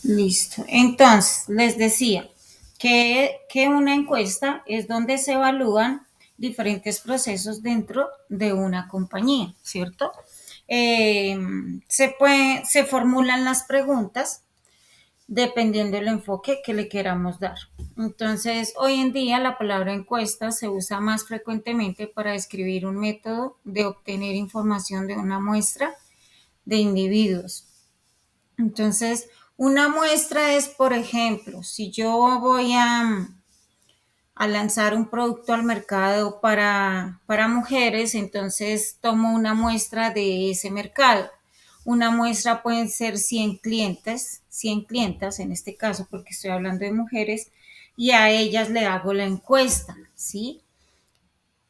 Listo. Entonces, les decía que una encuesta es donde se evalúan diferentes procesos dentro de una compañía, ¿cierto? Se formulan las preguntas dependiendo del enfoque que le queramos dar. Entonces, hoy en día la palabra encuesta se usa más frecuentemente para describir un método de obtener información de una muestra de individuos. Entonces, una muestra es, por ejemplo, si yo voy a lanzar un producto al mercado para mujeres, entonces tomo una muestra de ese mercado. Una muestra pueden ser 100 clientes, 100 clientas en este caso, porque estoy hablando de mujeres, y a ellas le hago la encuesta, ¿sí?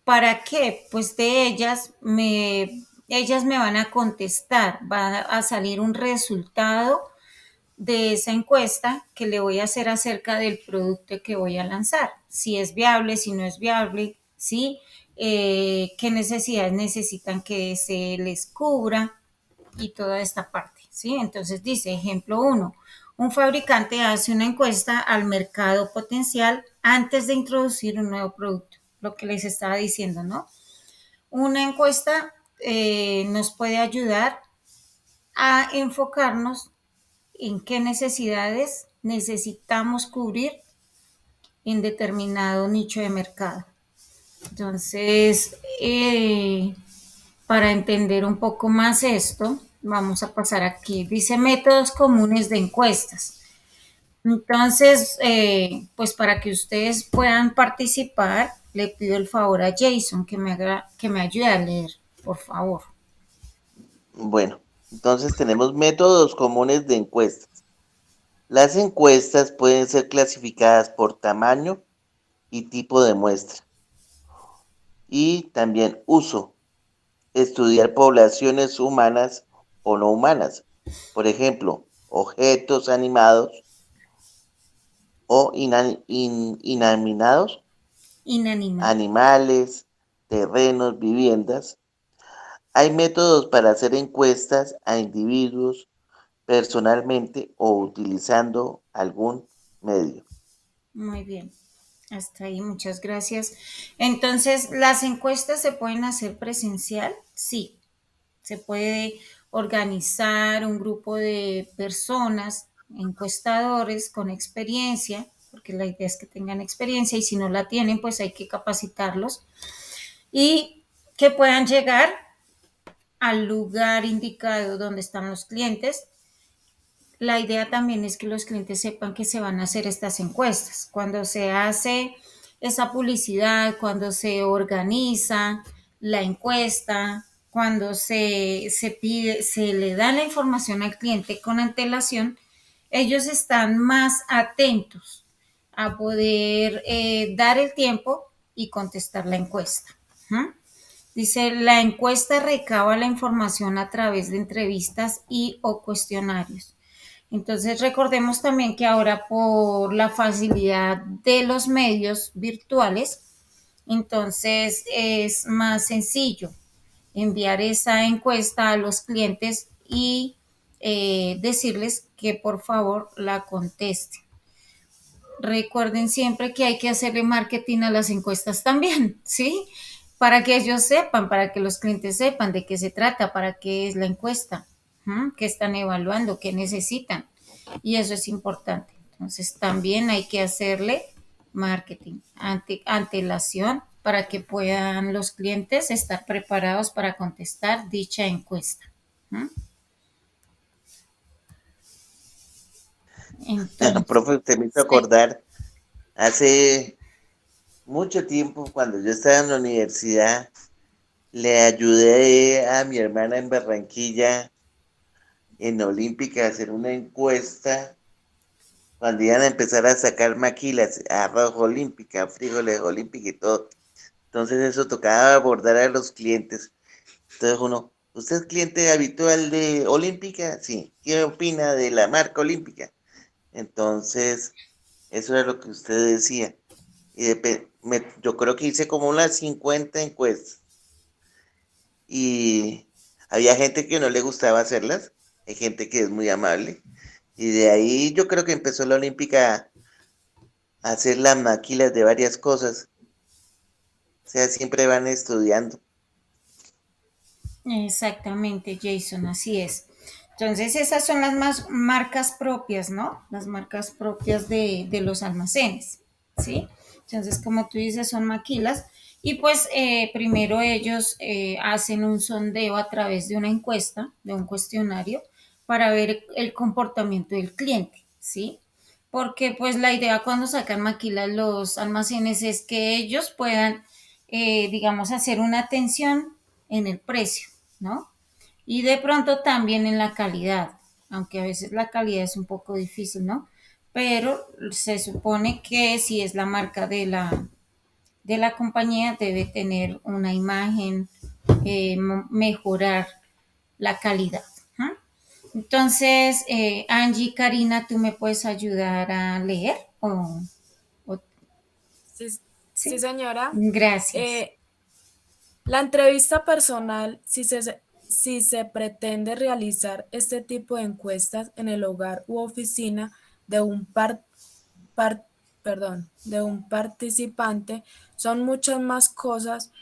¿Para qué? Pues ellas me van a contestar, va a salir un resultado de esa encuesta que le voy a hacer acerca del producto que voy a lanzar, si es viable, si no es viable, ¿sí? Qué necesidades necesitan que se les cubra y toda esta parte, ¿sí? Entonces dice, ejemplo uno, un fabricante hace una encuesta al mercado potencial antes de introducir un nuevo producto, lo que les estaba diciendo, ¿no? Una encuesta nos puede ayudar a enfocarnos en qué necesidades necesitamos cubrir en determinado nicho de mercado. Entonces, para entender un poco más esto, vamos a pasar aquí. Dice métodos comunes de encuestas. Entonces, pues para que ustedes puedan participar, le pido el favor a Jason que me ayude a leer, por favor. Bueno, entonces tenemos métodos comunes de encuestas. Las encuestas pueden ser clasificadas por tamaño y tipo de muestra. Y también uso, estudiar poblaciones humanas o no humanas. Por ejemplo, objetos animados o inanimados, Inanimado. animales, terrenos, viviendas. Hay métodos para hacer encuestas a individuos personalmente o utilizando algún medio. Muy bien. Hasta ahí, muchas gracias. Entonces, ¿las encuestas se pueden hacer presencial? Sí, se puede organizar un grupo de personas, encuestadores con experiencia, porque la idea es que tengan experiencia y si no la tienen, pues hay que capacitarlos y que puedan llegar al lugar indicado donde están los clientes. La idea también es que los clientes sepan que se van a hacer estas encuestas. Cuando se hace esa publicidad, cuando se organiza la encuesta, cuando se pide, se le da la información al cliente con antelación, ellos están más atentos a poder dar el tiempo y contestar la encuesta. ¿Mm? Dice, la encuesta recaba la información a través de entrevistas y o cuestionarios. Entonces recordemos también que ahora por la facilidad de los medios virtuales, entonces es más sencillo enviar esa encuesta a los clientes y decirles que por favor la contesten. Recuerden siempre que hay que hacerle marketing a las encuestas también, ¿sí? Para que ellos sepan, para que los clientes sepan de qué se trata, para qué es la encuesta, qué están evaluando, qué necesitan. Y eso es importante. Entonces también hay que hacerle marketing, antelación, para que puedan los clientes estar preparados para contestar dicha encuesta. ¿Mm? Entonces, Profe, usted me hizo sí. acordar hace mucho tiempo cuando yo estaba en la universidad, le ayudé a mi hermana en Barranquilla, en Olímpica, a hacer una encuesta cuando iban a empezar a sacar maquilas, arroz olímpica, frijoles olímpica y todo. Entonces eso tocaba abordar a los clientes. Entonces uno, ¿usted es cliente habitual de Olímpica? Sí. ¿Qué opina de la marca Olímpica? Entonces, eso era lo que usted decía. Y yo creo que hice como unas 50 encuestas. Y Había gente que no le gustaba hacerlas, hay gente que es muy amable, y de ahí yo creo que empezó la Olímpica a hacer las maquilas de varias cosas, o sea, siempre van estudiando. Exactamente, Jason, así es. Entonces, esas son las más marcas propias, ¿no? Las marcas propias de los almacenes, ¿sí? Entonces, como tú dices, son maquilas. Y pues primero ellos hacen un sondeo a través de una encuesta, de un cuestionario, para ver el comportamiento del cliente, ¿sí? Porque pues la idea cuando sacan maquilas los almacenes es que ellos puedan, digamos, hacer una atención en el precio, ¿no? Y de pronto también en la calidad, aunque a veces la calidad es un poco difícil, ¿no? Pero se supone que si es la marca de la compañía, debe tener una imagen, mejorar la calidad. ¿Ah? Entonces, Angie, Karina, ¿tú me puedes ayudar a leer? O- Sí, sí, sí, señora. gracias. Eh, la entrevista personal, si se pretende realizar este tipo de encuestas en el hogar u oficina de un par- de un participante, son muchas más cosas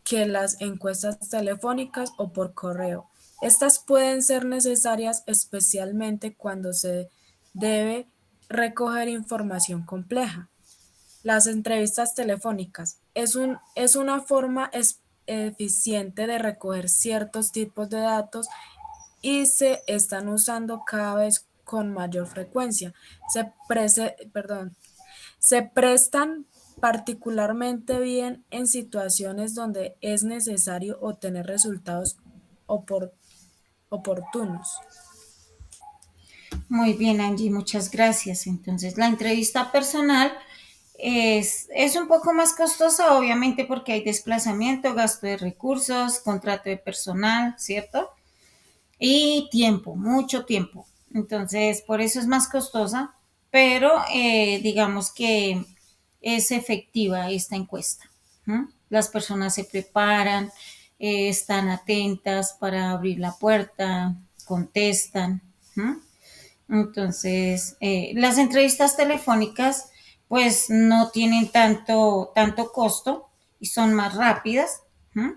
que las encuestas telefónicas o por correo. Estas pueden ser necesarias especialmente cuando se debe recoger información compleja. Las entrevistas telefónicas es una forma eficiente de recoger ciertos tipos de datos y se están usando cada vez con mayor frecuencia. Se prestan particularmente bien en situaciones donde es necesario obtener resultados opor- oportunos. Muy bien, Angie, muchas gracias. Entonces, la entrevista personal es un poco más costosa, obviamente, porque hay desplazamiento, gasto de recursos, contrato de personal, ¿cierto? Y tiempo, mucho tiempo. Entonces, por eso es más costosa, pero digamos que es efectiva esta encuesta. ¿No? Las personas se preparan, están atentas para abrir la puerta, contestan. ¿No? Entonces, las entrevistas telefónicas pues no tienen tanto costo y son más rápidas. ¿No?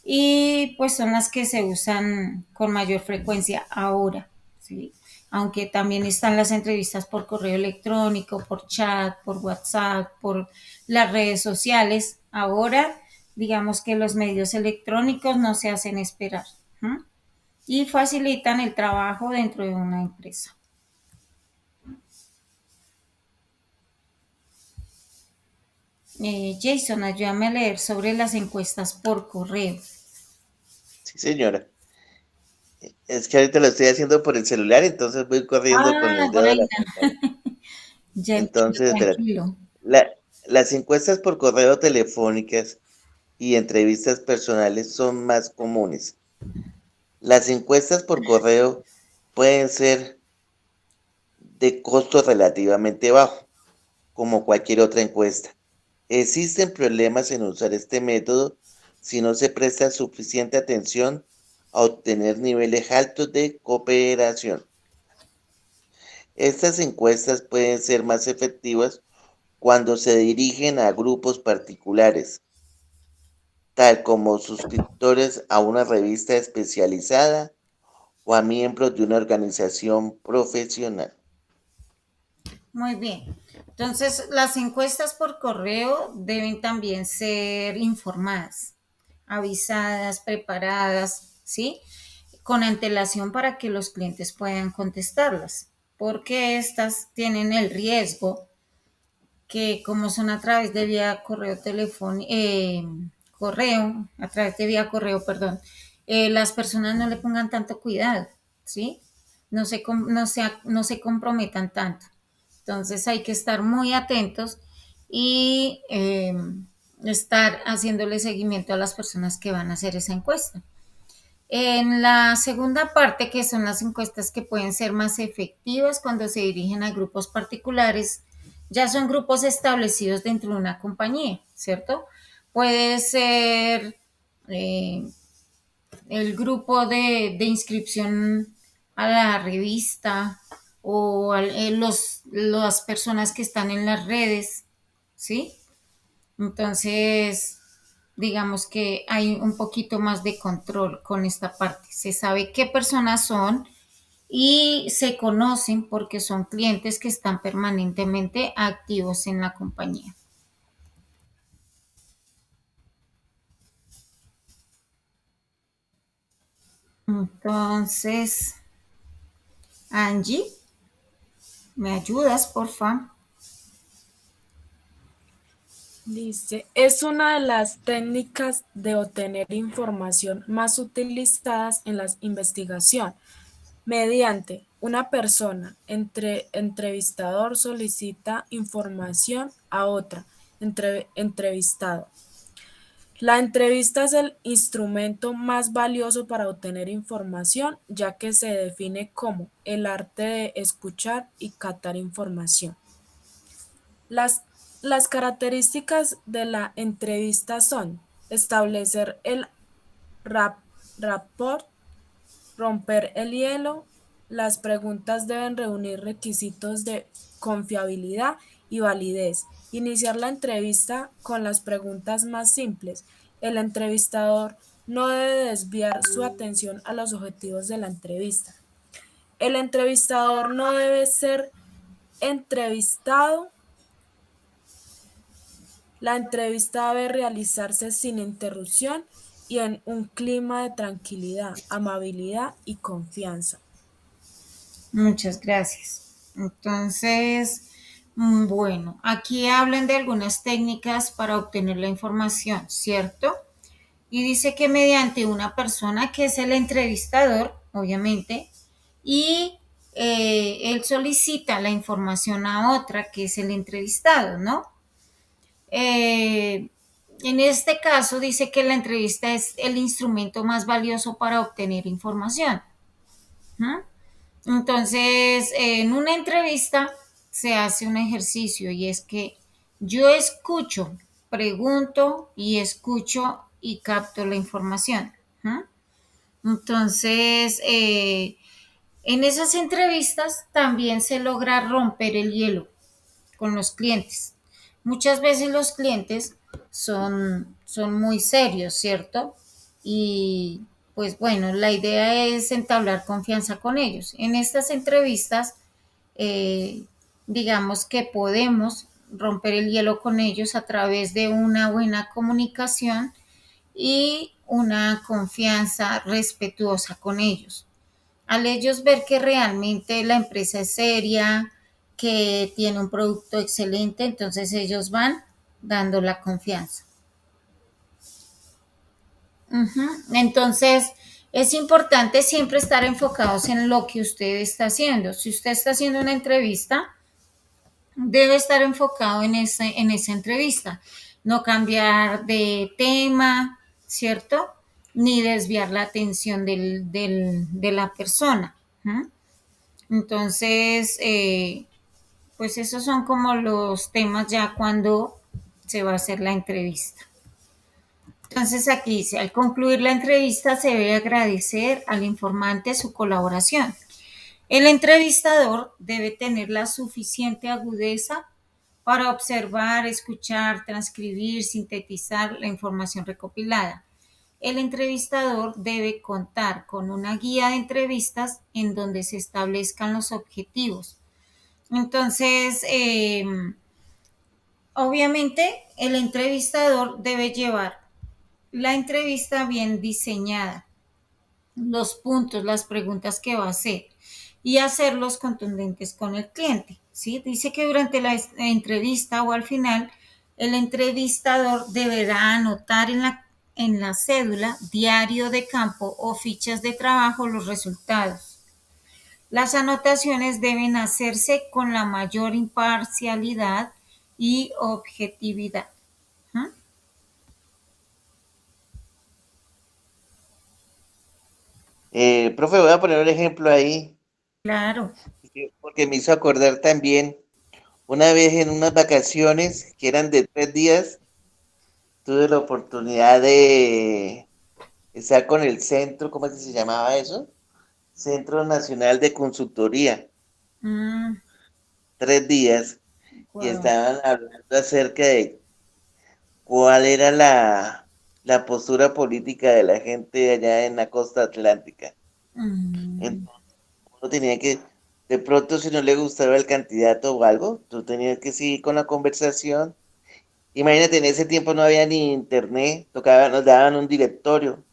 Y pues son las que se usan con mayor frecuencia ahora, ¿sí? Aunque también están las entrevistas por correo electrónico, por chat, por WhatsApp, por las redes sociales. Ahora, digamos que los medios electrónicos no se hacen esperar, ¿no? Y facilitan el trabajo dentro de una empresa. Jason, ayúdame a leer sobre las encuestas por correo. Sí, señora. Es que ahorita lo estoy haciendo por el celular, entonces voy corriendo con Ah, el dedo de la bueno, pantalla. ya entiendo, Entonces, espérate. tranquilo. Las encuestas por correo telefónicas y entrevistas personales son más comunes. Las encuestas por correo pueden ser de costo relativamente bajo, como cualquier otra encuesta. Existen problemas en usar este método si no se presta suficiente atención a obtener niveles altos de cooperación. Estas encuestas pueden ser más efectivas cuando se dirigen a grupos particulares, tal como suscriptores a una revista especializada o a miembros de una organización profesional. Muy bien. Entonces, las encuestas por correo deben también ser informadas, avisadas, preparadas, ¿sí? Con antelación para que los clientes puedan contestarlas, porque estas tienen el riesgo que como son a través de vía correo telefónico, correo, a través de vía correo, perdón, las personas no le pongan tanto cuidado, ¿sí? No se comprometan tanto. Entonces hay que estar muy atentos y estar haciéndole seguimiento a las personas que van a hacer esa encuesta. En la segunda parte, que son las encuestas que pueden ser más efectivas cuando se dirigen a grupos particulares, ya son grupos establecidos dentro de una compañía, ¿cierto? Puede ser eh, el grupo de inscripción a la revista o las personas que están en las redes, ¿sí? Entonces, digamos que hay un poquito más de control con esta parte. Se sabe qué personas son y se conocen porque son clientes que están permanentemente activos en la compañía. Entonces, Angie, ¿me ayudas, porfa? Dice, es una de las técnicas de obtener información más utilizadas en la investigación. Mediante una persona, entrevistador solicita información a otra, entrevistado. La entrevista es el instrumento más valioso para obtener información, ya que se define como el arte de escuchar y captar información. Las, las características de la entrevista son establecer el rapport, romper el hielo. Las preguntas deben reunir requisitos de confiabilidad y validez. Iniciar la entrevista con las preguntas más simples. El entrevistador no debe desviar su atención a los objetivos de la entrevista. El entrevistador no debe ser entrevistado. La entrevista debe realizarse sin interrupción y en un clima de tranquilidad, amabilidad y confianza. Muchas gracias. Entonces, bueno, aquí hablan de algunas técnicas para obtener la información, ¿cierto? Y dice que mediante una persona que es el entrevistador, obviamente, y él solicita la información a otra que es el entrevistado, ¿no? En este caso dice que la entrevista es el instrumento más valioso para obtener información. ¿Mm? Entonces, en una entrevista se hace un ejercicio y es que yo escucho, pregunto y escucho y capto la información. ¿Mm? Entonces, en esas entrevistas también se logra romper el hielo con los clientes. Muchas veces los clientes son muy serios, ¿cierto? Y pues bueno, la idea es entablar confianza con ellos. En estas entrevistas, eh, digamos que podemos romper el hielo con ellos a través de una buena comunicación y una confianza respetuosa con ellos. Al ellos ver que realmente la empresa es seria, que tiene un producto excelente, entonces ellos van dando la confianza. Entonces, es importante siempre estar enfocados en lo que usted está haciendo. Si usted está haciendo una entrevista, debe estar enfocado en esa entrevista, no cambiar de tema, ¿cierto? Ni desviar la atención de la persona. ¿Mm? Entonces, pues esos son como los temas ya cuando se va a hacer la entrevista. Entonces aquí dice, al concluir la entrevista se debe agradecer al informante su colaboración. El entrevistador debe tener la suficiente agudeza para observar, escuchar, transcribir, sintetizar la información recopilada. El entrevistador debe contar con una guía de entrevistas en donde se establezcan los objetivos. Entonces, obviamente, el entrevistador debe llevar la entrevista bien diseñada, los puntos, las preguntas que va a hacer y hacerlos contundentes con el cliente. ¿Sí? Dice que durante la entrevista o al final, el entrevistador deberá anotar en la cédula, diario de campo o fichas de trabajo los resultados. Las anotaciones deben hacerse con la mayor imparcialidad y objetividad. ¿Mm? Profe, voy a poner un ejemplo ahí, Claro. porque me hizo acordar también una vez en unas vacaciones que eran de 3 días, tuve la oportunidad está con el centro, ¿cómo es que se llamaba eso? Centro Nacional de Consultoría, Mm, 3 días, y wow. estaban hablando acerca de cuál era la postura política de la gente allá en la costa atlántica. Mm, Entonces, uno tenía que, de pronto, si no le gustaba el candidato o algo, tú tenías que seguir con la conversación. Imagínate, en ese tiempo no había ni internet, tocaba, nos daban un directorio,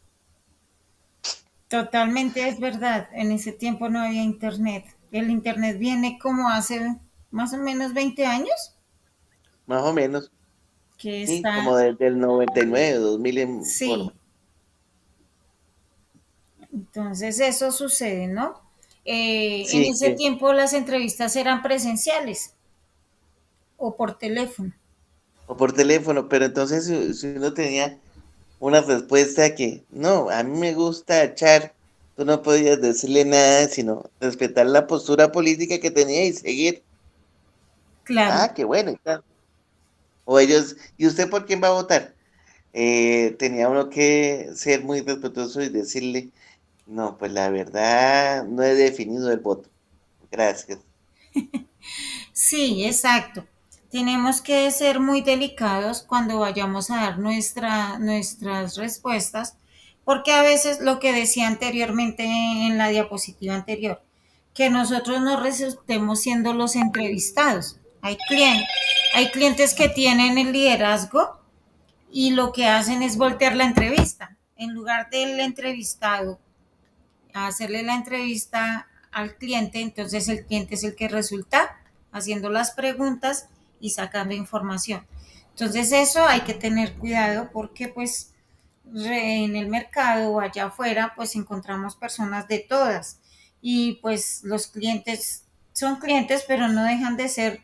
totalmente es verdad. En ese tiempo no había internet. El internet viene como hace más o menos 20 años más o menos, que sí, como está, desde el 99, 2000 en sí. forma. Entonces eso sucede, ¿no? En Sí, ese que, tiempo las entrevistas eran presenciales o por teléfono. o por teléfono, pero entonces si uno tenía una respuesta que, no, a mí me gusta echar, tú no podías decirle nada, sino respetar la postura política que tenía y seguir. Claro, Ah, qué bueno, y tal. O ellos, ¿y usted por quién va a votar? Tenía uno que ser muy respetuoso y decirle, no, pues la verdad, no he definido el voto. Gracias. sí, exacto. Tenemos que ser muy delicados cuando vayamos a dar nuestras respuestas, porque a veces lo que decía anteriormente en la diapositiva anterior, que nosotros no resultemos siendo los entrevistados. Hay clientes que tienen el liderazgo y lo que hacen es voltear la entrevista. En lugar del entrevistado hacerle la entrevista al cliente, entonces el cliente es el que resulta haciendo las preguntas y sacando información. Entonces eso hay que tener cuidado porque pues en el mercado o allá afuera pues encontramos personas de todas y pues los clientes son clientes pero no dejan de ser,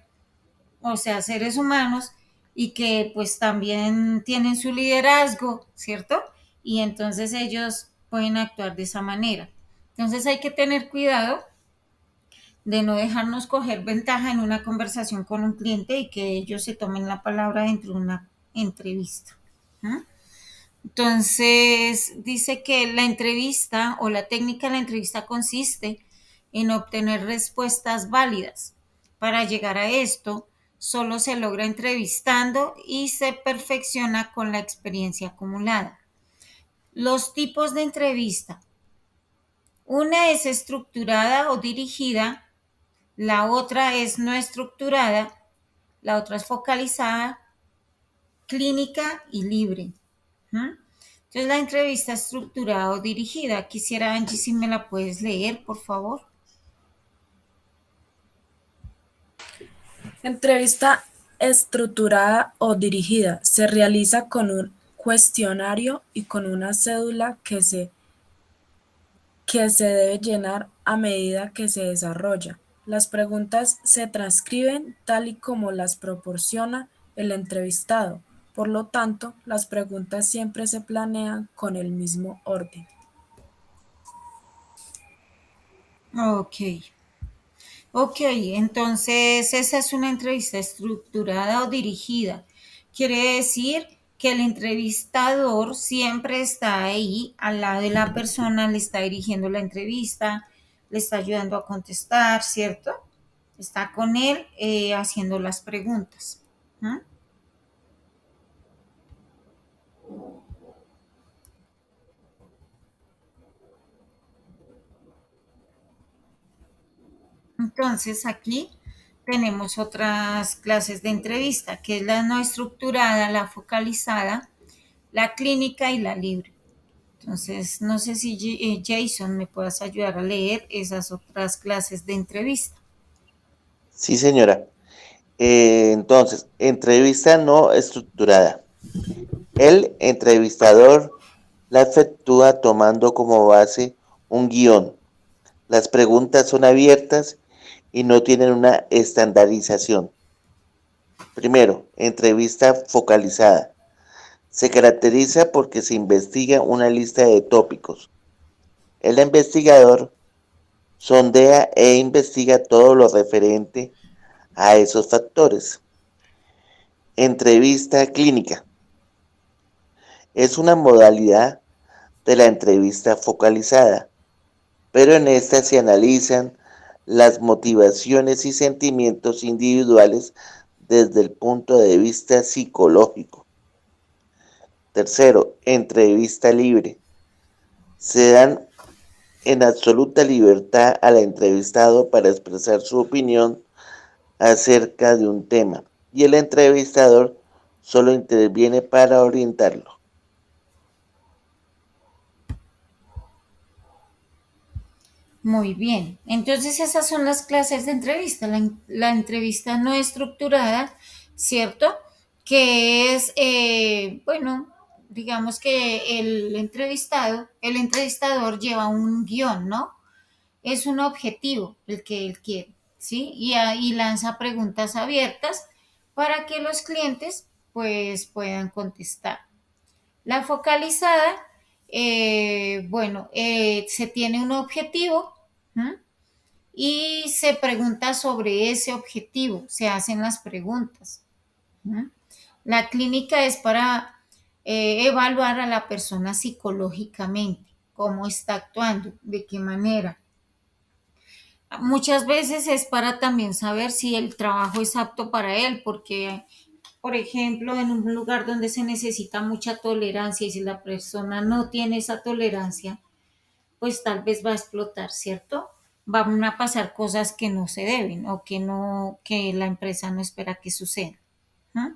o sea, seres humanos y que pues también tienen su liderazgo, ¿cierto? Y entonces ellos pueden actuar de esa manera. Entonces hay que tener cuidado de no dejarnos coger ventaja en una conversación con un cliente y que ellos se tomen la palabra dentro de una entrevista. ¿Mm? Entonces, dice que la entrevista o la técnica de la entrevista consiste en obtener respuestas válidas. Para llegar a esto, solo se logra entrevistando y se perfecciona con la experiencia acumulada. Los tipos de entrevista. Una es estructurada o dirigida, la otra es no estructurada, la otra es focalizada, clínica y libre. ¿Mm? Entonces la entrevista estructurada o dirigida, quisiera Angie si me la puedes leer, por favor. Entrevista estructurada o dirigida se realiza con un cuestionario y con una cédula que se debe llenar a medida que se desarrolla. Las preguntas se transcriben tal y como las proporciona el entrevistado. Por lo tanto, las preguntas siempre se planean con el mismo orden. Ok, ok, entonces esa es una entrevista estructurada o dirigida. Quiere decir que el entrevistador siempre está ahí al lado de la persona, le está dirigiendo la entrevista, le está ayudando a contestar, ¿cierto? Está con él haciendo las preguntas. ¿Mm? Entonces aquí tenemos otras clases de entrevista, que es la no estructurada, la focalizada, la clínica y la libre. Entonces, no sé si Jason me puedas ayudar a leer esas otras clases de entrevista. Sí, señora. Entonces, entrevista no estructurada. El entrevistador la efectúa tomando como base un guión. Las preguntas son abiertas y no tienen una estandarización. Primero, entrevista focalizada. Se caracteriza porque se investiga una lista de tópicos. El investigador sondea e investiga todo lo referente a esos factores. Entrevista clínica. Es una modalidad de la entrevista focalizada, pero en esta se analizan las motivaciones y sentimientos individuales desde el punto de vista psicológico. Tercero, entrevista libre. Se dan en absoluta libertad al entrevistado para expresar su opinión acerca de un tema y el entrevistador solo interviene para orientarlo. Muy bien. Entonces esas son las clases de entrevista. La entrevista no estructurada, ¿cierto? Que es, bueno, digamos que el entrevistador lleva un guión, ¿no? Es un objetivo el que él quiere, ¿sí? Y lanza preguntas abiertas para que los clientes pues puedan contestar. La focalizada, bueno, se tiene un objetivo, ¿m? Y se pregunta sobre ese objetivo, se hacen las preguntas. ¿M? La clínica es para evaluar a la persona psicológicamente, cómo está actuando, de qué manera. Muchas veces es para también saber si el trabajo es apto para él, porque, por ejemplo, en un lugar donde se necesita mucha tolerancia y si la persona no tiene esa tolerancia, pues tal vez va a explotar, ¿cierto? Van a pasar cosas que no se deben o que no, que la empresa no espera que sucedan. ¿Ah?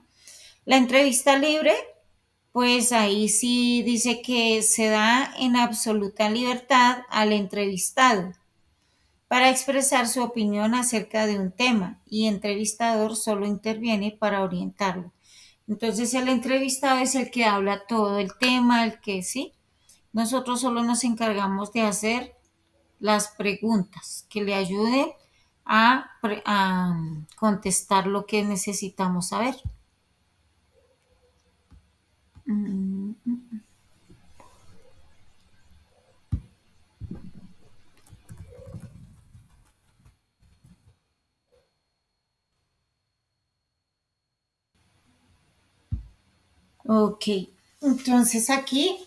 La entrevista libre, pues ahí sí dice que se da en absoluta libertad al entrevistado para expresar su opinión acerca de un tema y entrevistador solo interviene para orientarlo. Entonces el entrevistado es el que habla todo el tema, el que sí. Nosotros solo nos encargamos de hacer las preguntas que le ayuden a contestar lo que necesitamos saber. Ok, entonces aquí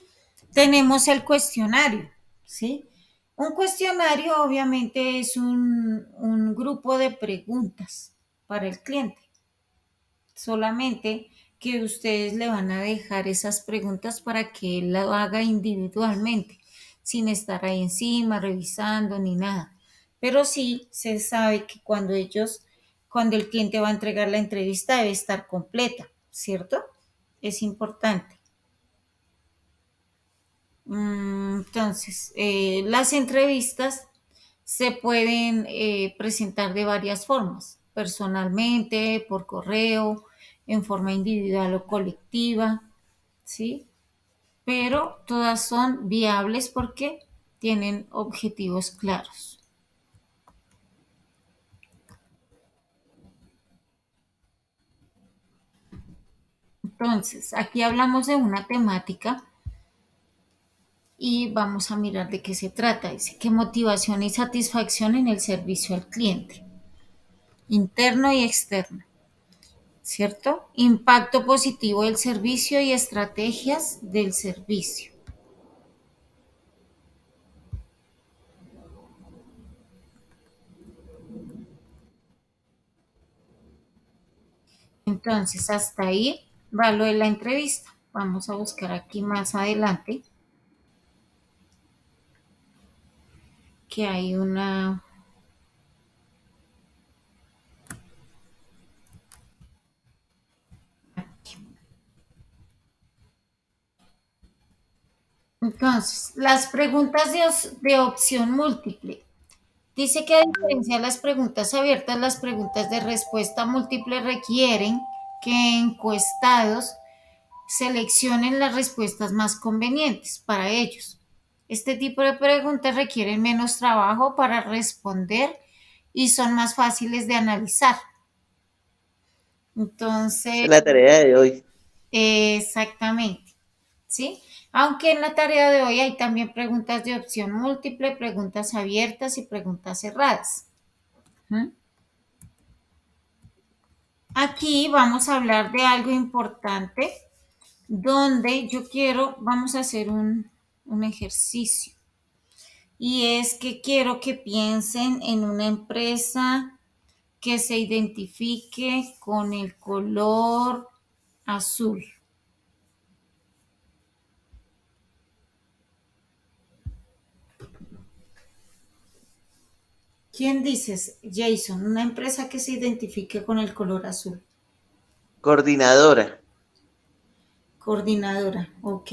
tenemos el cuestionario, ¿sí? Un cuestionario obviamente es un grupo de preguntas para el cliente. Solamente que ustedes le van a dejar esas preguntas para que él lo haga individualmente, sin estar ahí encima, revisando ni nada. Pero sí se sabe que cuando el cliente va a entregar la entrevista debe estar completa, ¿cierto? Es importante. Entonces, las entrevistas se pueden presentar de varias formas, personalmente, por correo, en forma individual o colectiva, ¿sí? Pero todas son viables porque tienen objetivos claros. Entonces, aquí hablamos de una temática y vamos a mirar de qué se trata. Dice que motivación y satisfacción en el servicio al cliente, interno y externo. ¿Cierto? Impacto positivo del servicio y estrategias del servicio. Entonces, hasta ahí va lo de la entrevista. Vamos a buscar aquí más adelante que hay una... Entonces, las preguntas de opción múltiple. Dice que a diferencia de las preguntas abiertas, las preguntas de respuesta múltiple requieren que encuestados seleccionen las respuestas más convenientes para ellos. Este tipo de preguntas requieren menos trabajo para responder y son más fáciles de analizar. Esa Entonces, es la tarea de hoy. exactamente, ¿sí? Aunque en la tarea de hoy hay también preguntas de opción múltiple, preguntas abiertas y preguntas cerradas. ¿Mm? Aquí vamos a hablar de algo importante donde yo quiero, vamos a hacer un, un ejercicio. Y es que quiero que piensen en una empresa que se identifique con el color azul. ¿Quién dices, Jason? Una empresa que se identifique con el color azul. Coordinadora. Coordinadora, ok.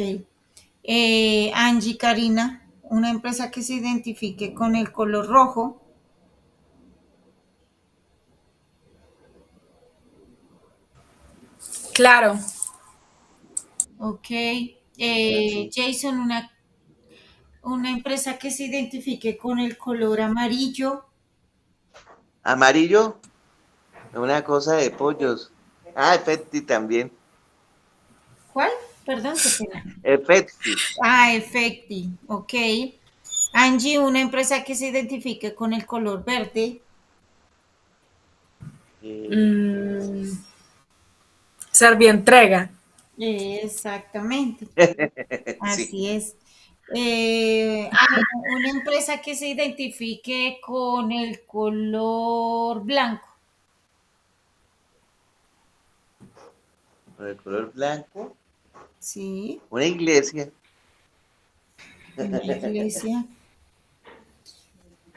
Angie, Karina, una empresa que se identifique con el color rojo. Claro. Ok. Así. Jason, una empresa que se identifique con el color amarillo. Amarillo, una cosa de pollos. Ah, Efecti también. ¿Cuál? Perdón, qué pena. Efecti. Ah, Efecti, ok. Angie, una empresa que se identifique con el color verde. Eh, Mm, Servientrega. Exactamente, sí. así es. Una empresa que se identifique con el color blanco. Con el color blanco. Sí, Una iglesia. una iglesia.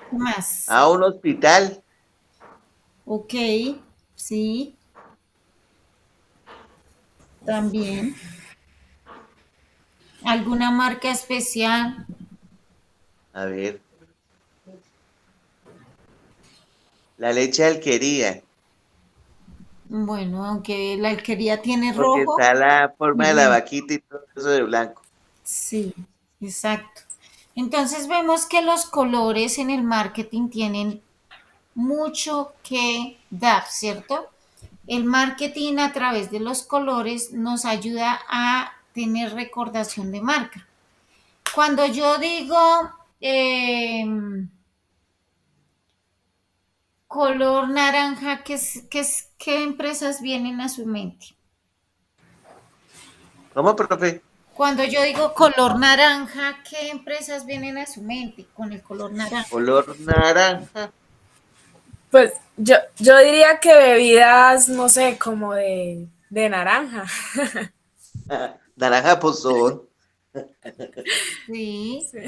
¿Qué más? A un hospital. Ok, sí, también. ¿Alguna marca especial? A ver. La leche de alquería. Bueno, aunque la alquería tiene Porque rojo. está la forma de la Ujú. vaquita y todo eso de blanco. Sí, exacto. Entonces vemos que los colores en el marketing tienen mucho que dar, ¿cierto? El marketing a través de los colores nos ayuda a tener recordación de marca. Cuando yo digo color naranja, ¿qué empresas vienen a su mente? ¿Cómo, profe? Cuando yo digo color naranja, ¿qué empresas vienen a su mente con el color naranja? Color naranja. Pues yo diría que bebidas, no sé, como de naranja. Naranja pozón. Sí. Sí.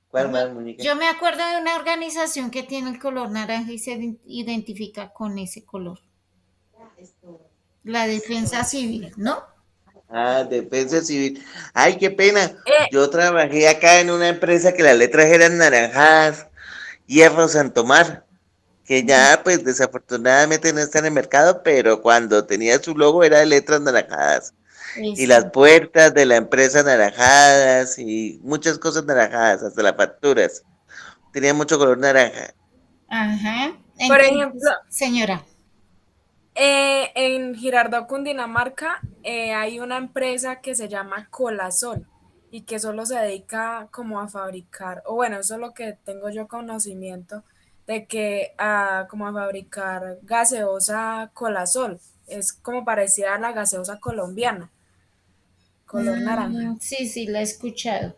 ¿Cuál Yo, más, muñeca? yo me acuerdo de una organización que tiene el color naranja y se identifica con ese color. La defensa civil, ¿no? Ah, Defensa Civil. Ay, qué pena. Eh, Yo trabajé acá en una empresa que las letras eran naranjadas, Hierro Santomar, que ya pues desafortunadamente no está en el mercado, pero cuando tenía su logo era de letras naranjadas. Y las Exacto. puertas de la empresa naranjadas y muchas cosas naranjadas, hasta las facturas. Tenía mucho color naranja. Ajá. por ejemplo, Entonces, señora. en Girardot, Cundinamarca, hay una empresa que se llama Colasol y que solo se dedica como a fabricar, o bueno, eso es lo que tengo yo conocimiento, de que como a fabricar gaseosa Colasol. Es como parecida a la gaseosa colombiana, color naranja. Sí, sí, la he escuchado.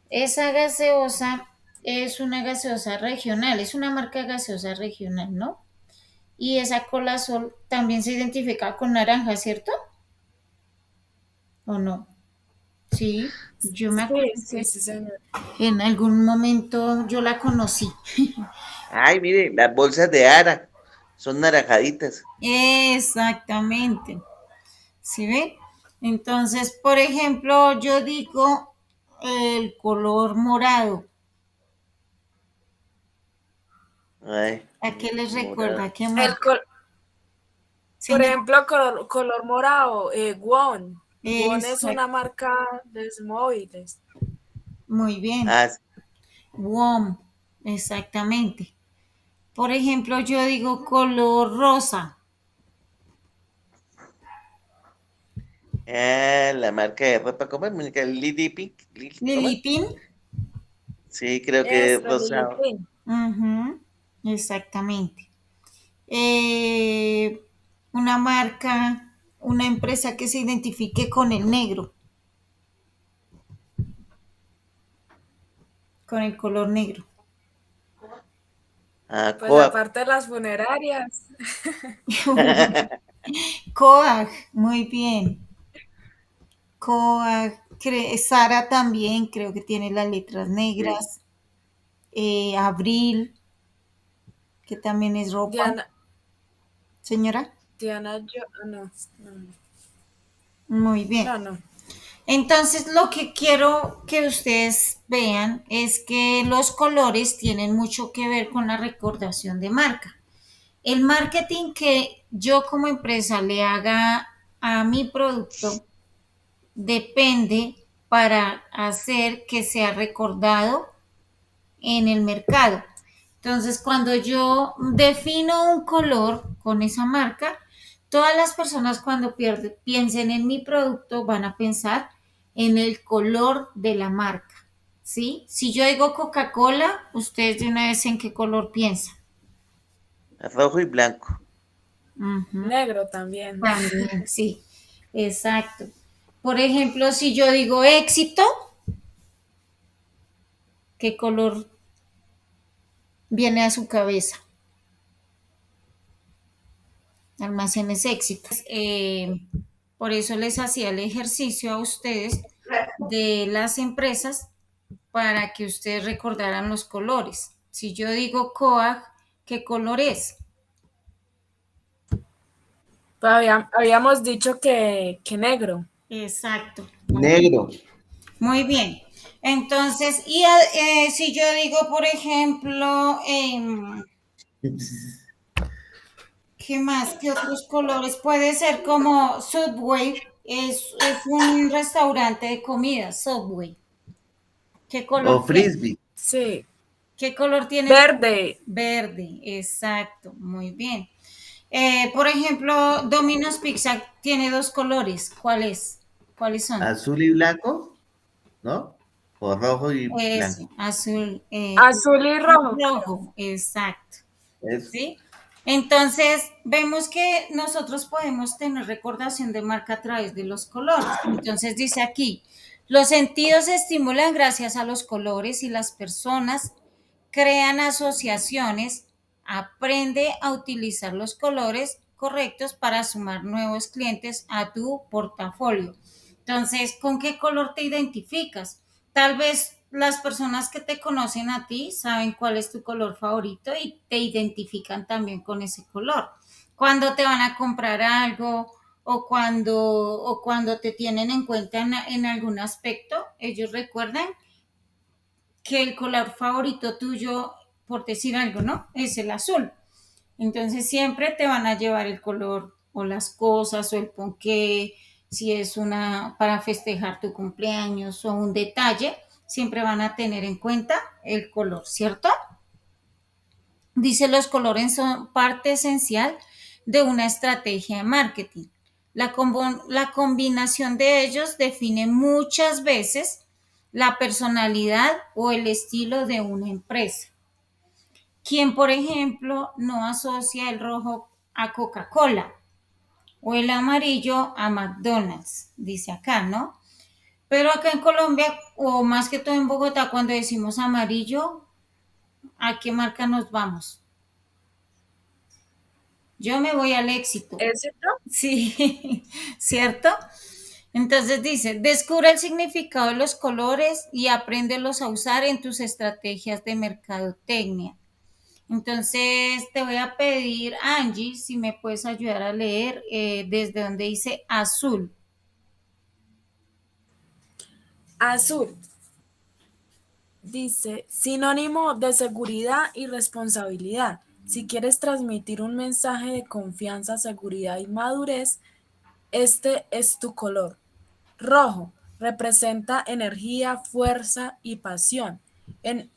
Esa gaseosa es una gaseosa regional, es una marca gaseosa regional, ¿no? Y esa Colasol también se identifica con naranja, ¿cierto? ¿O no? Sí, yo me acuerdo Sí, sí, que sí, señor. en algún momento yo la conocí. Ay, mire, las bolsas de Ara son naranjaditas. Exactamente. ¿Sí ven? Entonces, por ejemplo, yo digo el color morado. Ay, ¿A qué les morado. recuerda? ¿Qué El marca? col- por Señor. ejemplo, color morado, Won. Won es una Exacto. marca de móviles. Muy bien. Ah, sí. WOM. Exactamente. Por ejemplo, yo digo color rosa. La marca de ropa, ¿cómo es, muñeca? Lily Pink. ¿Cómo es? Lily Pin. Sí, creo que es Eso, rosado. Lilipín. Ujú, exactamente. Eh, una marca, una empresa que se identifique con el negro. con el color negro. Ah, Pues Coap. aparte de las funerarias. Coag, muy bien. Coag, Sara también creo que tiene las letras Sí. negras. Abril, que también es ropa. Diana, Señora, Diana, yo, no, no, muy bien. no, no. Entonces, lo que quiero que ustedes vean es que los colores tienen mucho que ver con la recordación de marca. El marketing que yo como empresa le haga a mi producto depende para hacer que sea recordado en el mercado. Entonces, cuando yo defino un color con esa marca, todas las personas cuando piensen en mi producto van a pensar en el color de la marca. ¿Sí? Si yo digo Coca-Cola, ustedes de una vez en qué color piensan. Rojo y blanco. Ujú. Negro también. También, sí, exacto. Por ejemplo, si yo digo éxito, ¿qué color viene a su cabeza? Almacenes éxitos. Por eso les hacía el ejercicio a ustedes de las empresas para que ustedes recordaran los colores. Si yo digo COAG, ¿qué color es? Habíamos dicho que negro. Exacto. Negro. Muy bien. Entonces, si yo digo, por ejemplo, ¿qué más? ¿Qué otros colores? Puede ser como Subway, es un restaurante de comida, Subway. ¿Qué O color tiene? frisbee. Sí. ¿Qué color tiene el Verde. verde? Exacto, muy bien. Por ejemplo, Domino's Pizza tiene dos colores. ¿Cuáles? ¿Cuáles son? Azul y blanco, ¿no? O rojo y blanco. Eso, azul, Azul y rojo, creo. rojo, exacto. Es ¿Sí? Entonces, vemos que nosotros podemos tener recordación de marca a través de los colores. Entonces, dice aquí, los sentidos se estimulan gracias a los colores y las personas crean asociaciones, aprende a utilizar los colores correctos para sumar nuevos clientes a tu portafolio. Entonces, ¿con qué color te identificas? Tal vez las personas que te conocen a ti saben cuál es tu color favorito y te identifican también con ese color. Cuando te van a comprar algo o cuando te tienen en cuenta en algún aspecto, ellos recuerdan que el color favorito tuyo, por decir algo, ¿no? Es el azul. Entonces siempre te van a llevar el color o las cosas o el ponqué, si es una para festejar tu cumpleaños o un detalle, siempre van a tener en cuenta el color, ¿cierto? Dice los colores son parte esencial de una estrategia de marketing. La combinación de ellos define muchas veces la personalidad o el estilo de una empresa. Quien, por ejemplo, no asocia el rojo a Coca-Cola o el amarillo a McDonald's, dice acá, ¿no? Pero acá en Colombia, o más que todo en Bogotá, cuando decimos amarillo, ¿a qué marca nos vamos? Yo me voy al éxito. ¿Éxito? Sí, ¿cierto? Entonces dice, descubre el significado de los colores y apréndelos a usar en tus estrategias de mercadotecnia. Entonces te voy a pedir, Angie, si me puedes ayudar a leer desde donde dice azul. Azul. Dice, sinónimo de seguridad y responsabilidad. Si quieres transmitir un mensaje de confianza, seguridad y madurez, este es tu color. Rojo representa energía, fuerza y pasión. En,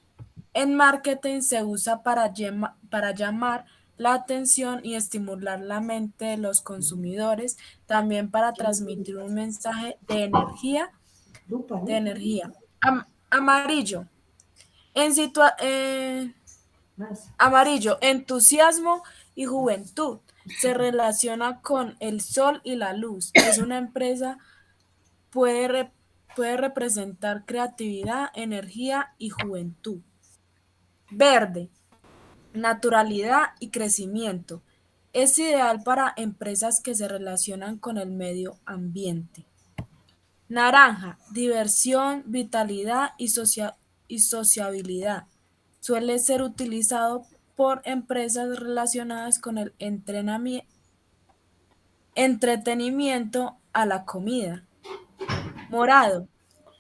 en marketing se usa para llamar la atención y estimular la mente de los consumidores, también para transmitir un mensaje de energía, amarillo. Amarillo, entusiasmo y juventud. Se relaciona con el sol y la luz. Es una empresa, puede puede representar creatividad, energía y juventud. Verde, naturalidad y crecimiento. Es ideal para empresas que se relacionan con el medio ambiente. Naranja, diversión, vitalidad y sociabilidad. Suele ser utilizado por empresas relacionadas con el entretenimiento a la comida. Morado,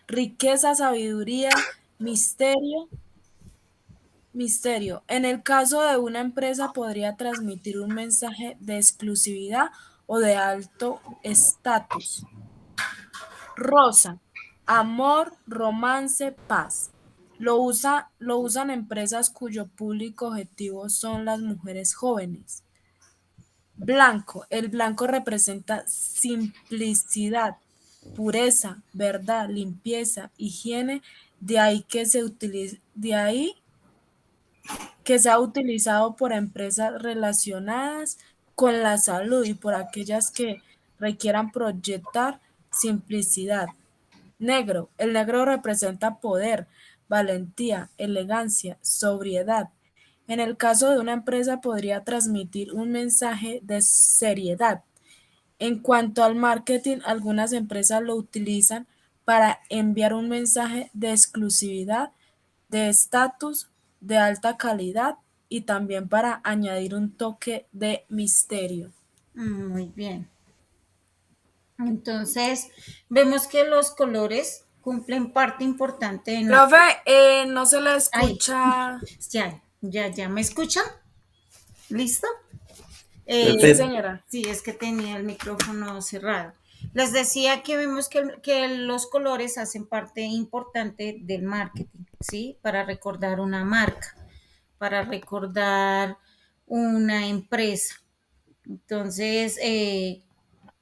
riqueza, sabiduría, misterio. En el caso de una empresa podría transmitir un mensaje de exclusividad o de alto estatus. Rosa, amor, romance, paz. Lo usan empresas cuyo público objetivo son las mujeres jóvenes. Blanco, el blanco representa simplicidad, pureza, verdad, limpieza, higiene, de ahí que se ha utilizado por empresas relacionadas con la salud y por aquellas que requieran proyectar simplicidad. Negro. El negro representa poder, valentía, elegancia, sobriedad. En el caso de una empresa podría transmitir un mensaje de seriedad. En cuanto al marketing, algunas empresas lo utilizan para enviar un mensaje de exclusividad, de estatus, de alta calidad y también para añadir un toque de misterio. Muy bien. Entonces, vemos que los colores cumplen parte importante en la... Profe, no se le Ay, escucha. ya, ¿me escuchan? ¿Listo? Sí, Perfecto. señora. Sí, es que tenía el micrófono cerrado. Les decía que vemos que los colores hacen parte importante del marketing, ¿sí? Para recordar una marca, para recordar una empresa. Entonces,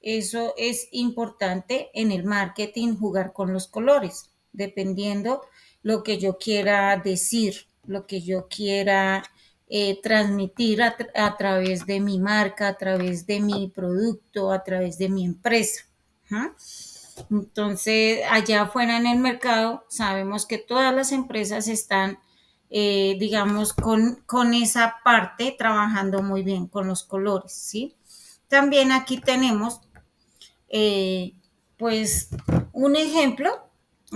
eso es importante en el marketing, jugar con los colores, dependiendo lo que yo quiera decir, lo que yo quiera transmitir a través de mi marca, a través de mi producto, a través de mi empresa. ¿Ah? Entonces, allá afuera en el mercado, sabemos que todas las empresas están, digamos, con esa parte trabajando muy bien con los colores, ¿sí? También aquí tenemos eh, pues un ejemplo,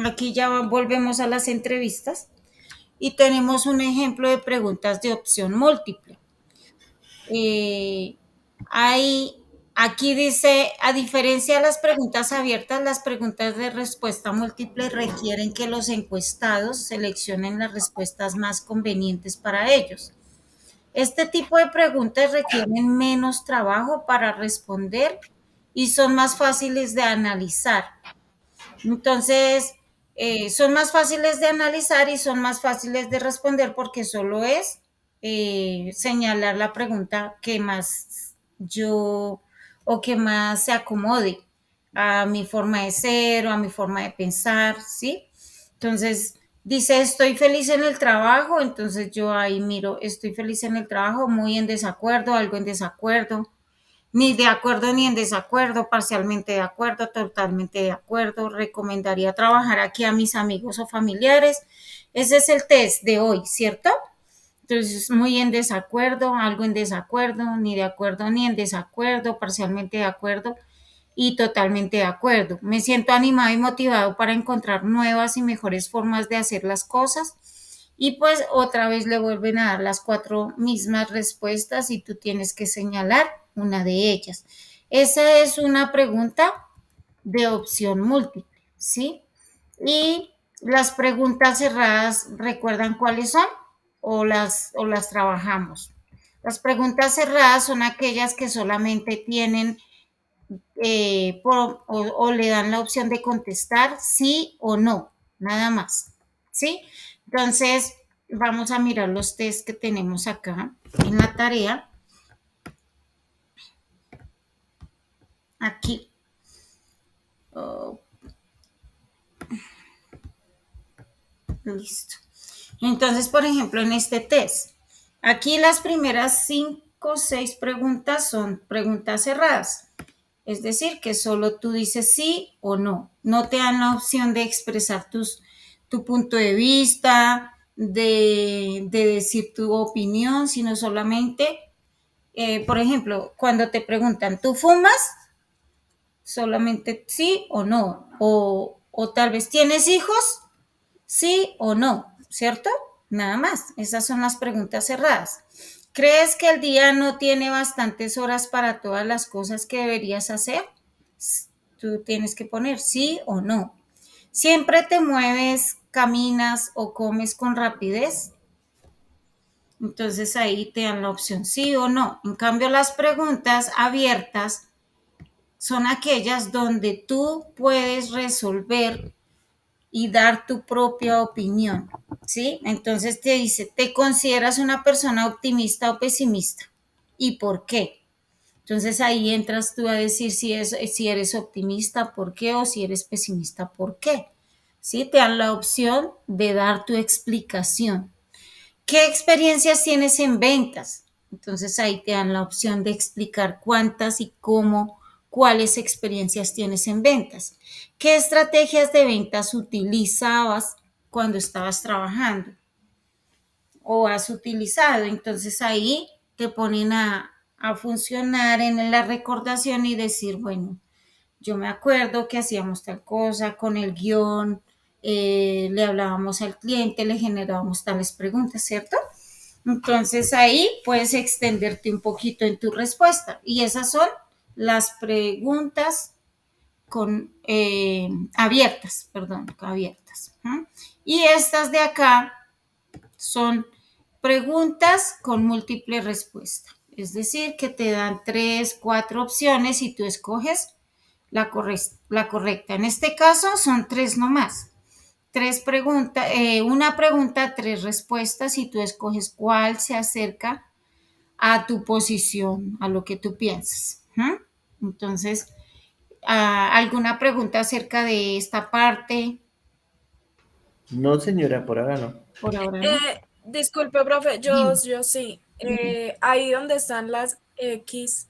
aquí ya volvemos a las entrevistas y tenemos un ejemplo de preguntas de opción múltiple. Eh, hay, aquí dice, a diferencia de las preguntas abiertas, las preguntas de respuesta múltiple requieren que los encuestados seleccionen las respuestas más convenientes para ellos. Este tipo de preguntas requieren menos trabajo para responder y son más fáciles de analizar. Entonces, son más fáciles de analizar y son más fáciles de responder porque solo es señalar la pregunta que más yo o que más se acomode a mi forma de ser o a mi forma de pensar, ¿sí? Entonces, dice, estoy feliz en el trabajo, entonces yo ahí miro, estoy feliz en el trabajo, muy en desacuerdo, algo en desacuerdo, ni de acuerdo ni en desacuerdo, parcialmente de acuerdo, totalmente de acuerdo, recomendaría trabajar aquí a mis amigos o familiares. Ese es el test de hoy, ¿cierto? Entonces, muy en desacuerdo, algo en desacuerdo, ni de acuerdo ni en desacuerdo, parcialmente de acuerdo y totalmente de acuerdo. Me siento animado y motivado para encontrar nuevas y mejores formas de hacer las cosas. Y pues otra vez le vuelven a dar las cuatro mismas respuestas y tú tienes que señalar una de ellas. Esa es una pregunta de opción múltiple, ¿sí? Y las preguntas cerradas, ¿recuerdan cuáles son? O las trabajamos. Las preguntas cerradas son aquellas que solamente tienen o le dan la opción de contestar sí o no, nada más. ¿Sí? Entonces, vamos a mirar los test que tenemos acá en la tarea. Aquí. Oh, listo. Entonces, por ejemplo, en este test, aquí las primeras 5 o 6 preguntas son preguntas cerradas. Es decir, que solo tú dices sí o no. No te dan la opción de expresar tu punto de vista, de decir tu opinión, sino solamente, por ejemplo, cuando te preguntan, ¿tú fumas? Solamente sí o no. O tal vez, ¿tienes hijos? Sí o no, ¿cierto? Nada más. Esas son las preguntas cerradas. ¿Crees que el día no tiene bastantes horas para todas las cosas que deberías hacer? Tú tienes que poner sí o no. ¿Siempre te mueves, caminas o comes con rapidez? Entonces ahí te dan la opción sí o no. En cambio, las preguntas abiertas son aquellas donde tú puedes resolver y dar tu propia opinión, ¿sí? Entonces te dice, ¿te consideras una persona optimista o pesimista? ¿Y por qué? Entonces ahí entras tú a decir si eres optimista, ¿por qué? O si eres pesimista, ¿por qué? ¿Sí? Te dan la opción de dar tu explicación. ¿Qué experiencias tienes en ventas? Entonces ahí te dan la opción de explicar cuántas y cómo, cuáles experiencias tienes en ventas. ¿Qué estrategias de ventas utilizabas cuando estabas trabajando o has utilizado? Entonces ahí te ponen a funcionar en la recordación y decir, bueno, yo me acuerdo que hacíamos tal cosa con el guión, le hablábamos al cliente, le generábamos tales preguntas, ¿cierto? Entonces ahí puedes extenderte un poquito en tu respuesta. Y esas son las preguntas abiertas, perdón, abiertas. ¿Mm? Y estas de acá son preguntas con múltiple respuesta. Es decir, que te dan 3, 4 opciones y tú escoges la correcta. En este caso son 3 nomás. Una pregunta, 3 respuestas y tú escoges cuál se acerca a tu posición, a lo que tú piensas. ¿Mm? Entonces, ¿alguna pregunta acerca de esta parte? No, señora, por ahora no. Por ahora no. Disculpe, profe, Dime, yo sí. dime. Ahí donde están las X,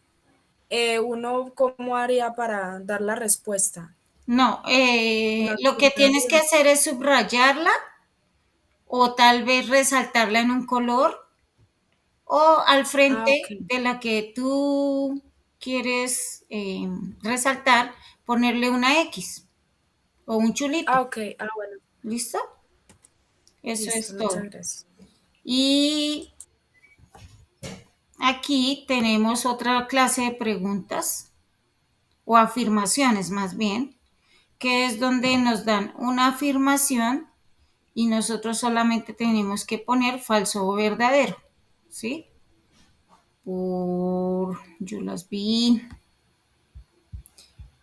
uno cómo haría para dar la respuesta. No, La lo que tienes que subrayo. hacer es subrayarla o tal vez resaltarla en un color o al Ah, ok. frente de la que tú quieres resaltar, ponerle una X o un chulito. Ah, ok. Ah, bueno. ¿Listo? Eso Listo, es muchas todo. gracias. Y aquí tenemos otra clase de preguntas o afirmaciones más bien, que es donde nos dan una afirmación y nosotros solamente tenemos que poner falso o verdadero, ¿sí? Yo las vi,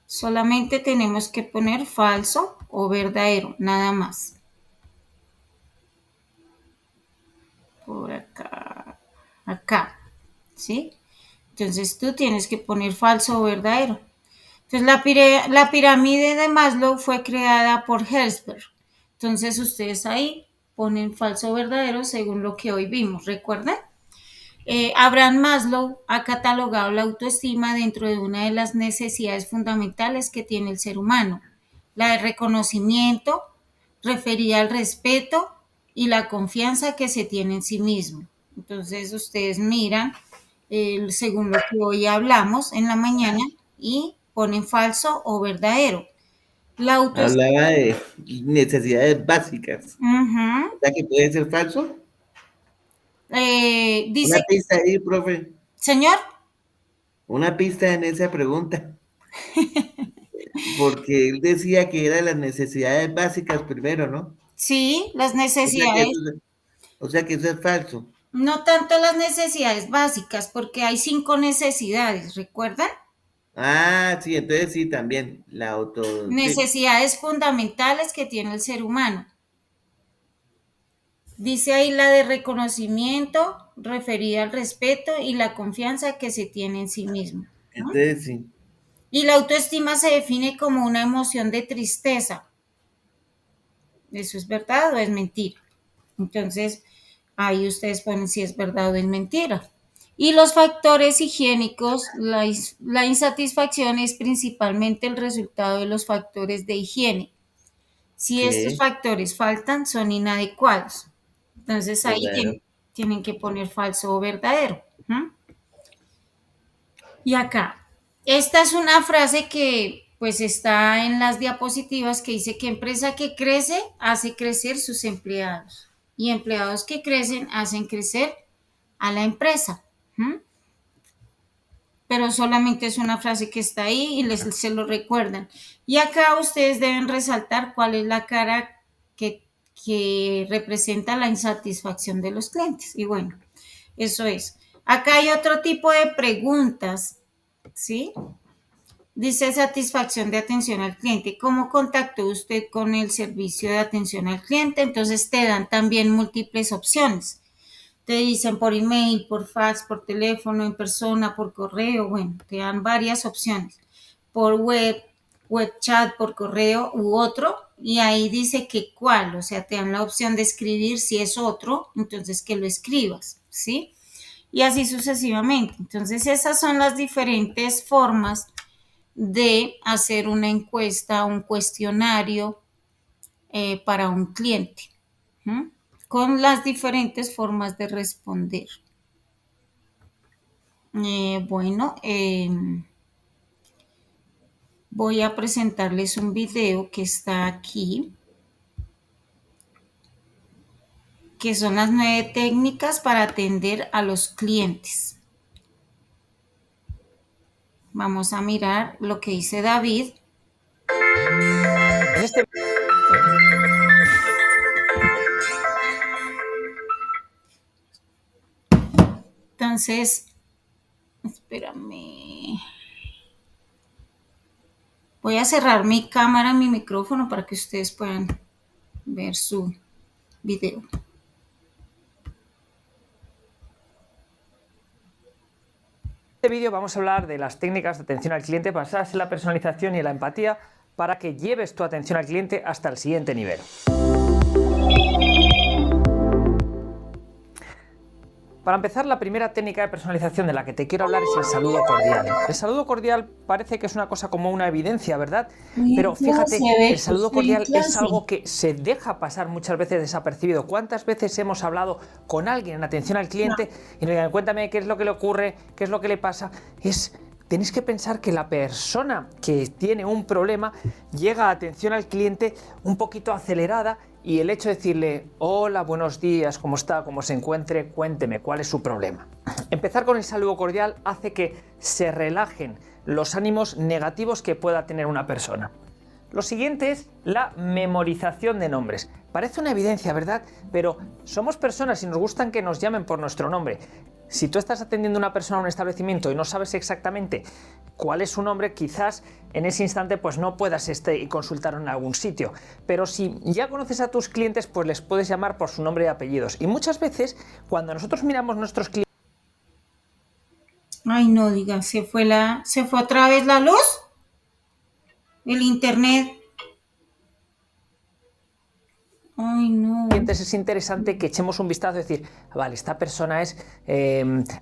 solamente tenemos que poner falso o verdadero, nada más. Por acá, acá, ¿sí? Entonces tú tienes que poner falso o verdadero. Entonces la pirámide de Maslow fue creada por Herzberg. Entonces ustedes ahí ponen falso o verdadero según lo que hoy vimos, ¿recuerdan? Abraham Maslow ha catalogado la autoestima dentro de una de las necesidades fundamentales que tiene el ser humano, la de reconocimiento, referida al respeto y la confianza que se tiene en sí mismo. Entonces ustedes miran, según lo que hoy hablamos en la mañana, y ponen falso o verdadero. La autoestima. Hablaba de necesidades básicas. Ujú. O sea que puede ser falso. Dice, Una pista ahí, profe. señor, Una pista en esa pregunta. Porque él decía que eran las necesidades básicas primero, ¿no? sí, las O sea que necesidades. eso, o sea que eso es falso. No tanto las necesidades básicas, porque hay 5 necesidades, ¿recuerdan? Ah, sí, entonces sí, también sí. Necesidades fundamentales que tiene el ser humano. Dice ahí la de reconocimiento, referida al respeto y la confianza que se tiene en sí mismo, ¿no? Entonces sí. Y la autoestima se define como una emoción de tristeza. ¿Eso es verdad o es mentira? Entonces, ahí ustedes ponen si es verdad o es mentira. Y los factores higiénicos, la insatisfacción es principalmente el resultado de los factores de higiene. Si estos Sí, factores faltan, son inadecuados. Entonces ahí claro. tienen que poner falso o verdadero. ¿Mm? Y acá, esta es una frase que pues está en las diapositivas que dice que empresa que crece hace crecer sus empleados y empleados que crecen hacen crecer a la empresa. ¿Mm? Pero solamente es una frase que está ahí y se lo recuerdan. Y acá ustedes deben resaltar cuál es la cara que representa la insatisfacción de los clientes. Y bueno, eso es. Acá hay otro tipo de preguntas, ¿sí? Dice satisfacción de atención al cliente. ¿Cómo contactó usted con el servicio de atención al cliente? Entonces te dan también múltiples opciones. Te dicen por email, por fax, por teléfono, en persona, por correo. Bueno, te dan varias opciones. Por web chat, por correo u otro. Y ahí dice que cuál. O sea, te dan la opción de escribir si es otro, entonces que lo escribas, ¿sí? Y así sucesivamente. Entonces esas son las diferentes formas de hacer una encuesta, un cuestionario para un cliente, ¿m? Con las diferentes formas de responder. Bueno, voy a presentarles un video que está aquí, que son las 9 técnicas para atender a los clientes. Vamos a mirar lo que dice David. En este Entonces, espérame. Voy a cerrar mi cámara, mi micrófono para que ustedes puedan ver su video. vídeo vamos a hablar de las técnicas de atención al cliente basadas en la personalización y en la empatía para que lleves tu atención al cliente hasta el siguiente nivel. Para empezar, la primera técnica de personalización de la que te quiero hablar es el saludo cordial. El saludo cordial parece que es una cosa como una evidencia, ¿verdad? Pero fíjate, el saludo cordial es algo que se deja pasar muchas veces desapercibido. ¿Cuántas veces hemos hablado con alguien en atención al cliente y le digan, cuéntame qué es lo que le ocurre, qué es lo que le pasa? Tenéis que pensar que la persona que tiene un problema llega a atención al cliente un poquito acelerada y el hecho de decirle, hola, buenos días, ¿cómo está? ¿Cómo se encuentre? Cuénteme, ¿cuál es su problema? Empezar con el saludo cordial hace que se relajen los ánimos negativos que pueda tener una persona. Lo siguiente es la memorización de nombres. Parece una evidencia, ¿verdad? Pero somos personas y nos gustan que nos llamen por nuestro nombre. Si tú estás atendiendo a una persona a un establecimiento y no sabes exactamente cuál es su nombre, quizás en ese instante pues no puedas consultar en algún sitio. Pero si ya conoces a tus clientes, pues les puedes llamar por su nombre y apellidos. Y muchas veces, cuando nosotros miramos nuestros clientes... Ay, no diga, ¿se fue otra vez la luz? ¿El internet? Ay, no. Es interesante que echemos un vistazo y decir, vale, esta persona es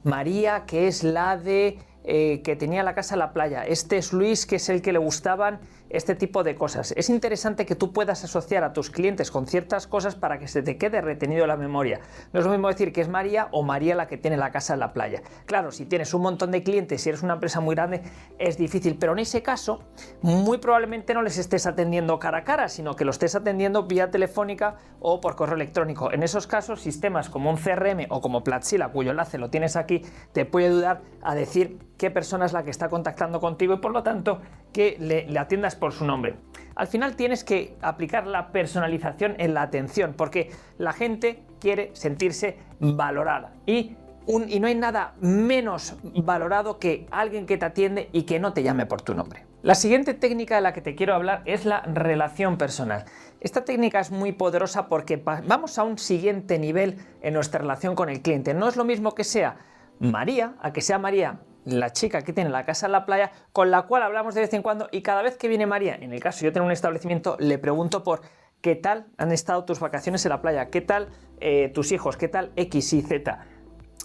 María, que es la de que tenía la casa en la playa. Este es Luis, que es el que le gustaban este tipo de cosas. Es interesante que tú puedas asociar a tus clientes con ciertas cosas para que se te quede retenido en la memoria. No es lo mismo decir que es María o María la que tiene la casa en la playa. Claro, si tienes un montón de clientes, si eres una empresa muy grande, es difícil, pero en ese caso, muy probablemente no les estés atendiendo cara a cara, sino que lo estés atendiendo vía telefónica o por correo electrónico. En esos casos, sistemas como un CRM o como Platsila, cuyo enlace lo tienes aquí, te puede ayudar a decir qué persona es la que está contactando contigo y por lo tanto que le atiendas por su nombre. Al final tienes que aplicar la personalización en la atención porque la gente quiere sentirse valorada y no hay nada menos valorado que alguien que te atiende y que no te llame por tu nombre. La siguiente técnica de la que te quiero hablar es la relación personal. Esta técnica es muy poderosa porque vamos a un siguiente nivel en nuestra relación con el cliente. No es lo mismo que sea María, a que sea María, la chica que tiene la casa en la playa, con la cual hablamos de vez en cuando y cada vez que viene María, en el caso yo tengo un establecimiento, le pregunto por qué tal han estado tus vacaciones en la playa, qué tal tus hijos, qué tal X y Z.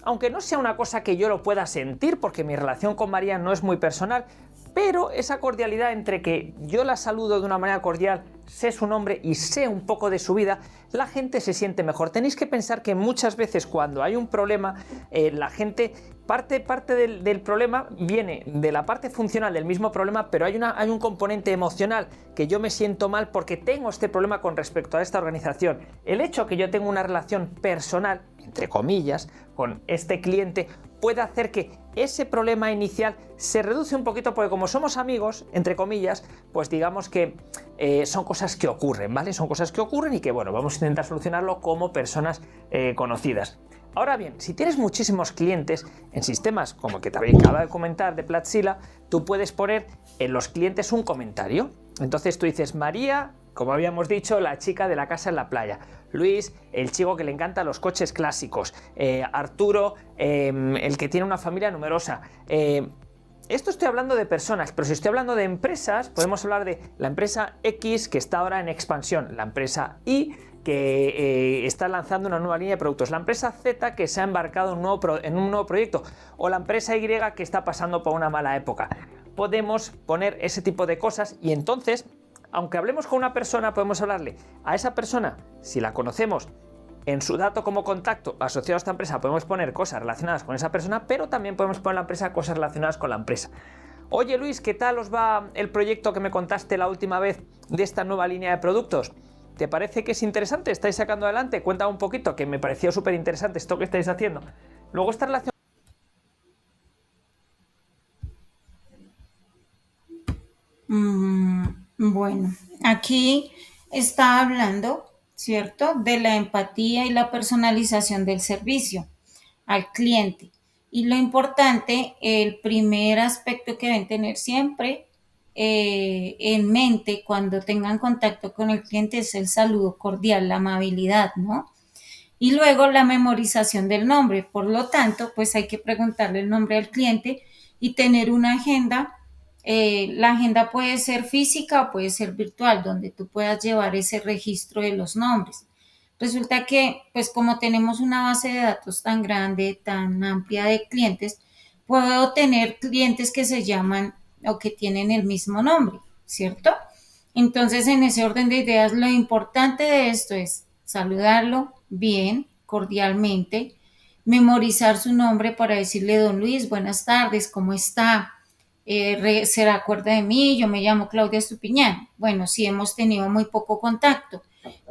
aunque no sea una cosa que yo lo pueda sentir, porque mi relación con María no es muy personal, pero esa cordialidad entre que yo la saludo de una manera cordial, sé su nombre y sé un poco de su vida, la gente se siente mejor. Tenéis que pensar que muchas veces cuando hay un problema, la gente, parte del problema viene de la parte funcional del mismo problema, pero hay un componente emocional, que yo me siento mal porque tengo este problema con respecto a esta organización. El hecho que yo tenga una relación personal, entre comillas, con este cliente, puede hacer que ese problema inicial se reduce un poquito, porque como somos amigos, entre comillas, pues digamos que son cosas que ocurren, ¿vale? Son cosas que ocurren y que, bueno, vamos a intentar solucionarlo como personas conocidas. Ahora bien, si tienes muchísimos clientes en sistemas como el que te acaba de comentar de Platsila, tú puedes poner en los clientes un comentario. Entonces tú dices, María, como habíamos dicho, la chica de la casa en la playa. Luis, el chico que le encantan los coches clásicos. Arturo, el que tiene una familia numerosa. Esto estoy hablando de personas, pero si estoy hablando de empresas, podemos hablar de la empresa X, que está ahora en expansión, la empresa Y, que está lanzando una nueva línea de productos, la empresa Z, que se ha embarcado en un nuevo proyecto, o la empresa Y, que está pasando por una mala época. Podemos poner ese tipo de cosas y entonces, aunque hablemos con una persona, podemos hablarle a esa persona, si la conocemos, en su dato como contacto asociado a esta empresa podemos poner cosas relacionadas con esa persona, pero también podemos poner a la empresa cosas relacionadas con la empresa. Oye Luis, ¿qué tal os va el proyecto que me contaste la última vez de esta nueva línea de productos? ¿Te parece que es interesante? ¿Estáis sacando adelante? Cuéntame un poquito, que me pareció súper interesante esto que estáis haciendo. Luego esta relación... Bueno, aquí está hablando, ¿cierto?, de la empatía y la personalización del servicio al cliente. Y lo importante, el primer aspecto que deben tener siempre en mente cuando tengan contacto con el cliente es el saludo cordial, la amabilidad, ¿no? Y luego la memorización del nombre. Por lo tanto, pues hay que preguntarle el nombre al cliente y tener una agenda. La agenda puede ser física o puede ser virtual, donde tú puedas llevar ese registro de los nombres. Resulta que, pues como tenemos una base de datos tan grande, tan amplia de clientes, puedo tener clientes que se llaman o que tienen el mismo nombre, ¿cierto? Entonces, en ese orden de ideas, lo importante de esto es saludarlo bien, cordialmente, memorizar su nombre para decirle, don Luis, buenas tardes, ¿cómo está? ¿Se acuerda de mí? Yo me llamo Claudia Estupiñán. Bueno, sí hemos tenido muy poco contacto,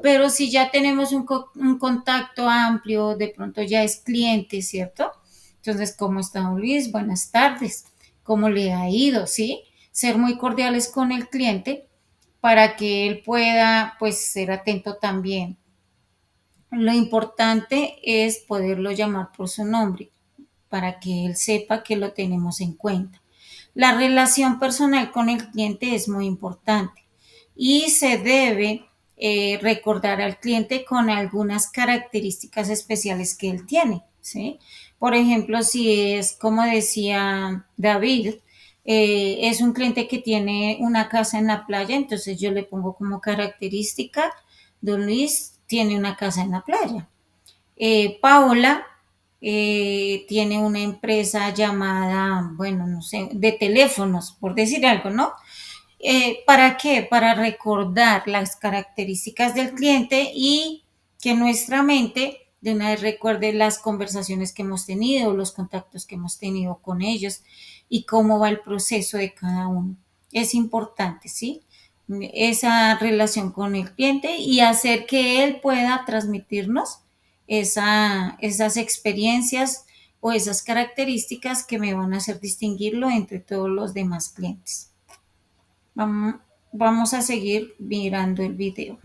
pero si ya tenemos un contacto amplio, de pronto ya es cliente, ¿cierto? Entonces, ¿cómo está don Luis? Buenas tardes. ¿Cómo le ha ido? ¿Sí? Ser muy cordiales con el cliente para que él pueda, pues, ser atento también. Lo importante es poderlo llamar por su nombre para que él sepa que lo tenemos en cuenta. La relación personal con el cliente es muy importante y se debe recordar al cliente con algunas características especiales que él tiene, ¿sí? Por ejemplo, si es como decía David, es un cliente que tiene una casa en la playa, entonces yo le pongo como característica, don Luis tiene una casa en la playa. Paola tiene una empresa llamada, bueno, no sé, de teléfonos, por decir algo, ¿no? ¿Para qué? Para recordar las características del cliente y que nuestra mente de una vez recuerde las conversaciones que hemos tenido, los contactos que hemos tenido con ellos y cómo va el proceso de cada uno. Es importante, ¿sí? Esa relación con el cliente y hacer que él pueda transmitirnos esas experiencias o esas características que me van a hacer distinguirlo entre todos los demás clientes. Vamos a seguir mirando el video.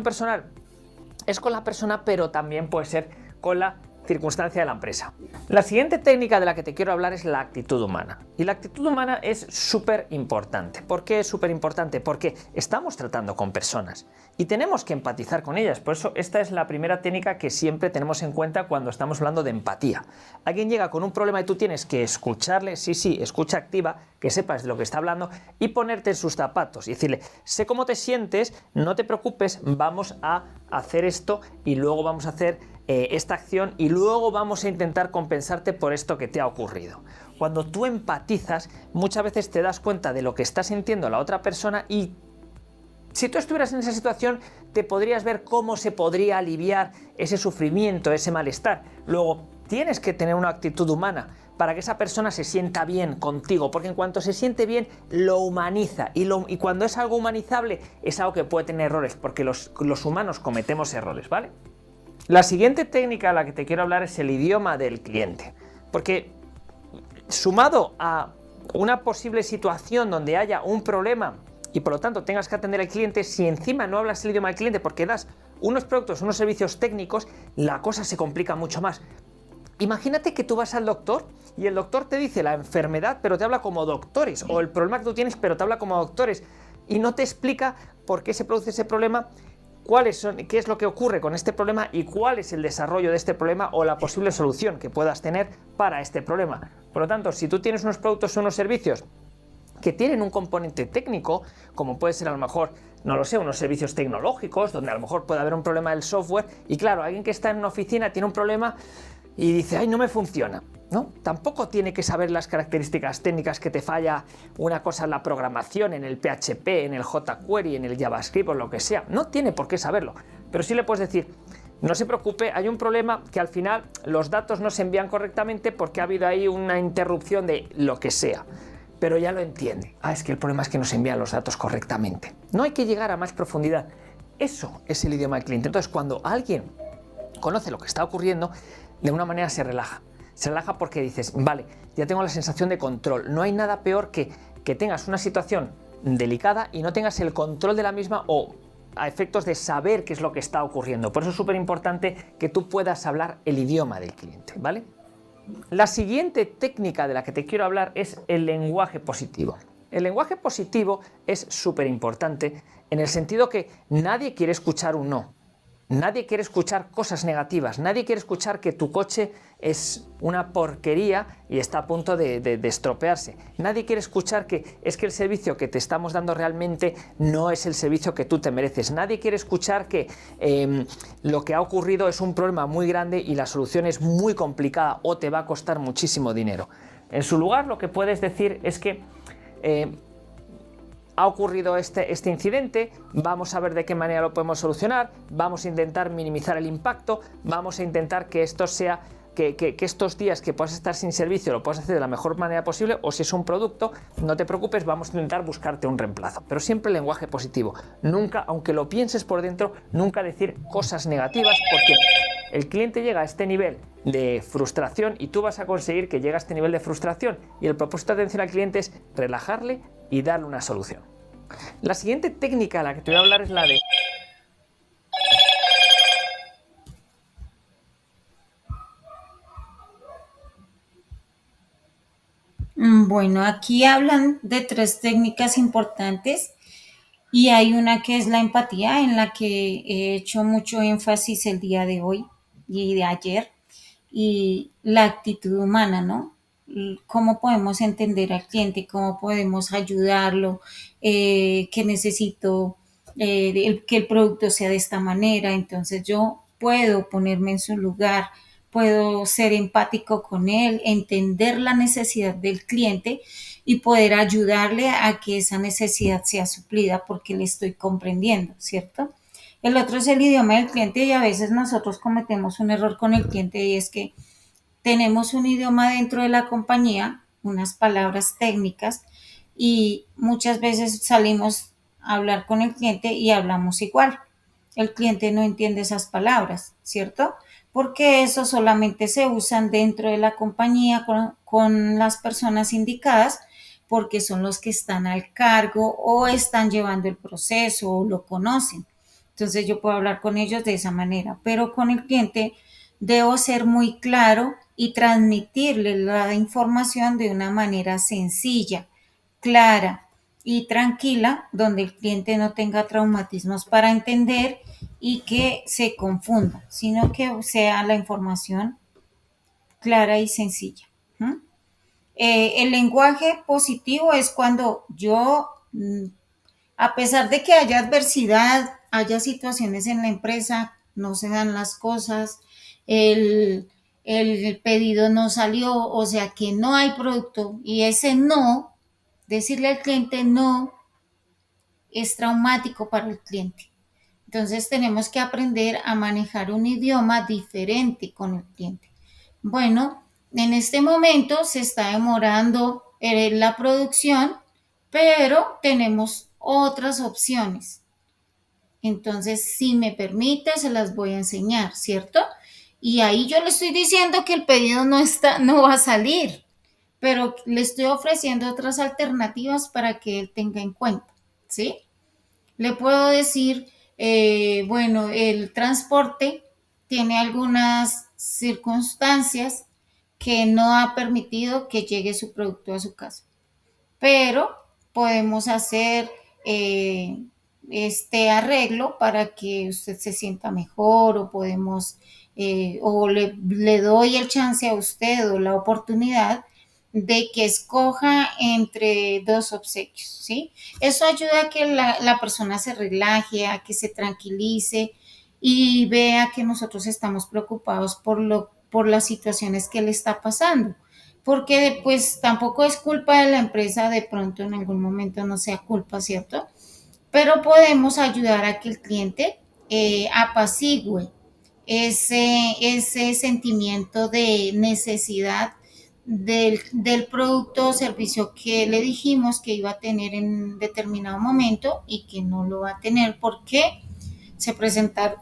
Personal es con la persona, pero también puede ser con la circunstancia de la empresa. La siguiente técnica de la que te quiero hablar es la actitud humana. Y la actitud humana es súper importante. ¿Por qué es súper importante? Porque estamos tratando con personas y tenemos que empatizar con ellas. Por eso esta es la primera técnica que siempre tenemos en cuenta cuando estamos hablando de empatía. Alguien llega con un problema y tú tienes que escucharle, sí, escucha activa, que sepas de lo que está hablando y ponerte en sus zapatos y decirle, sé cómo te sientes, no te preocupes, vamos a hacer esto y luego vamos a hacer esta acción y luego vamos a intentar compensarte por esto que te ha ocurrido. Cuando tú empatizas, muchas veces te das cuenta de lo que está sintiendo la otra persona y si tú estuvieras en esa situación, te podrías ver cómo se podría aliviar ese sufrimiento, ese malestar. Luego, tienes que tener una actitud humana para que esa persona se sienta bien contigo, porque en cuanto se siente bien, lo humaniza. Y cuando es algo humanizable, es algo que puede tener errores, porque los humanos cometemos errores, ¿vale? La siguiente técnica a la que te quiero hablar es el idioma del cliente, porque sumado a una posible situación donde haya un problema y por lo tanto tengas que atender al cliente, si encima no hablas el idioma del cliente porque das unos productos, unos servicios técnicos, la cosa se complica mucho más. Imagínate que tú vas al doctor y el doctor te dice la enfermedad pero te habla como doctores, o el problema que tú tienes pero te habla como doctores y no te explica por qué se produce ese problema, qué es lo que ocurre con este problema y cuál es el desarrollo de este problema o la posible solución que puedas tener para este problema. Por lo tanto, si tú tienes unos productos o unos servicios que tienen un componente técnico, como puede ser a lo mejor, no lo sé, unos servicios tecnológicos, donde a lo mejor puede haber un problema del software, y claro, alguien que está en una oficina tiene un problema y dice, ay, no me funciona, ¿no? Tampoco tiene que saber las características técnicas que te falla una cosa en la programación, en el PHP, en el jQuery, en el JavaScript o lo que sea, no tiene por qué saberlo, pero sí le puedes decir, no se preocupe, hay un problema que al final los datos no se envían correctamente porque ha habido ahí una interrupción de lo que sea. Pero ya lo entiende. Es que el problema es que no se envían los datos correctamente. No hay que llegar a más profundidad. Eso es el idioma del cliente. Entonces, cuando alguien conoce lo que está ocurriendo, de una manera se relaja. Se relaja porque dices, vale, ya tengo la sensación de control. No hay nada peor que tengas una situación delicada y no tengas el control de la misma o a efectos de saber qué es lo que está ocurriendo. Por eso es súper importante que tú puedas hablar el idioma del cliente, ¿vale? La siguiente técnica de la que te quiero hablar es el lenguaje positivo. El lenguaje positivo es súper importante en el sentido que nadie quiere escuchar un no. Nadie quiere escuchar cosas negativas. Nadie quiere escuchar que tu coche es una porquería y está a punto de estropearse. Nadie quiere escuchar que es que el servicio que te estamos dando realmente no es el servicio que tú te mereces. Nadie quiere escuchar que lo que ha ocurrido es un problema muy grande y la solución es muy complicada o te va a costar muchísimo dinero. En su lugar, lo que puedes decir es que ha ocurrido este incidente, vamos a ver de qué manera lo podemos solucionar, vamos a intentar minimizar el impacto, vamos a intentar que esto sea, que estos días que puedas estar sin servicio lo puedas hacer de la mejor manera posible, o si es un producto, no te preocupes, vamos a intentar buscarte un reemplazo. Pero siempre lenguaje positivo, nunca, aunque lo pienses por dentro, nunca decir cosas negativas, porque el cliente llega a este nivel de frustración y tú vas a conseguir que llegue a este nivel de frustración, y el propósito de atención al cliente es relajarle y darle una solución. La siguiente técnica a la que te voy a hablar es la de Bueno, aquí hablan de 3 técnicas importantes y hay una que es la empatía, en la que he hecho mucho énfasis el día de hoy y de ayer, y la actitud humana, ¿no? Cómo podemos entender al cliente, cómo podemos ayudarlo, que necesito que el producto sea de esta manera, entonces yo puedo ponerme en su lugar, puedo ser empático con él, entender la necesidad del cliente y poder ayudarle a que esa necesidad sea suplida porque le estoy comprendiendo, ¿cierto? El otro es el idioma del cliente y a veces nosotros cometemos un error con el cliente y es que tenemos un idioma dentro de la compañía, unas palabras técnicas y muchas veces salimos a hablar con el cliente y hablamos igual. El cliente no entiende esas palabras, ¿cierto? Porque eso solamente se usan dentro de la compañía con las personas indicadas porque son los que están al cargo o están llevando el proceso o lo conocen. Entonces yo puedo hablar con ellos de esa manera, pero con el cliente debo ser muy claro y transmitirle la información de una manera sencilla, clara y tranquila, donde el cliente no tenga traumatismos para entender y que se confunda, sino que sea la información clara y sencilla. ¿Mm? El lenguaje positivo es cuando yo, a pesar de que haya adversidad, haya situaciones en la empresa, no se dan las cosas, el pedido no salió, o sea que no hay producto y ese no, decirle al cliente no, es traumático para el cliente. Entonces tenemos que aprender a manejar un idioma diferente con el cliente. Bueno, en este momento se está demorando la producción, pero tenemos otras opciones. Entonces, si me permite, se las voy a enseñar, ¿cierto? Y ahí yo le estoy diciendo que el pedido no va a salir, pero le estoy ofreciendo otras alternativas para que él tenga en cuenta, ¿sí? Le puedo decir, bueno, el transporte tiene algunas circunstancias que no ha permitido que llegue su producto a su casa, pero podemos hacer este arreglo para que usted se sienta mejor o podemos, o le doy el chance a usted o la oportunidad de que escoja entre dos obsequios, ¿sí? Eso ayuda a que la persona se relaje, a que se tranquilice y vea que nosotros estamos preocupados por las situaciones que le está pasando. Porque pues tampoco es culpa de la empresa, de pronto en algún momento no sea culpa, ¿cierto? Pero podemos ayudar a que el cliente apacigüe ese sentimiento de necesidad del producto o servicio que le dijimos que iba a tener en determinado momento y que no lo va a tener porque se presentaron,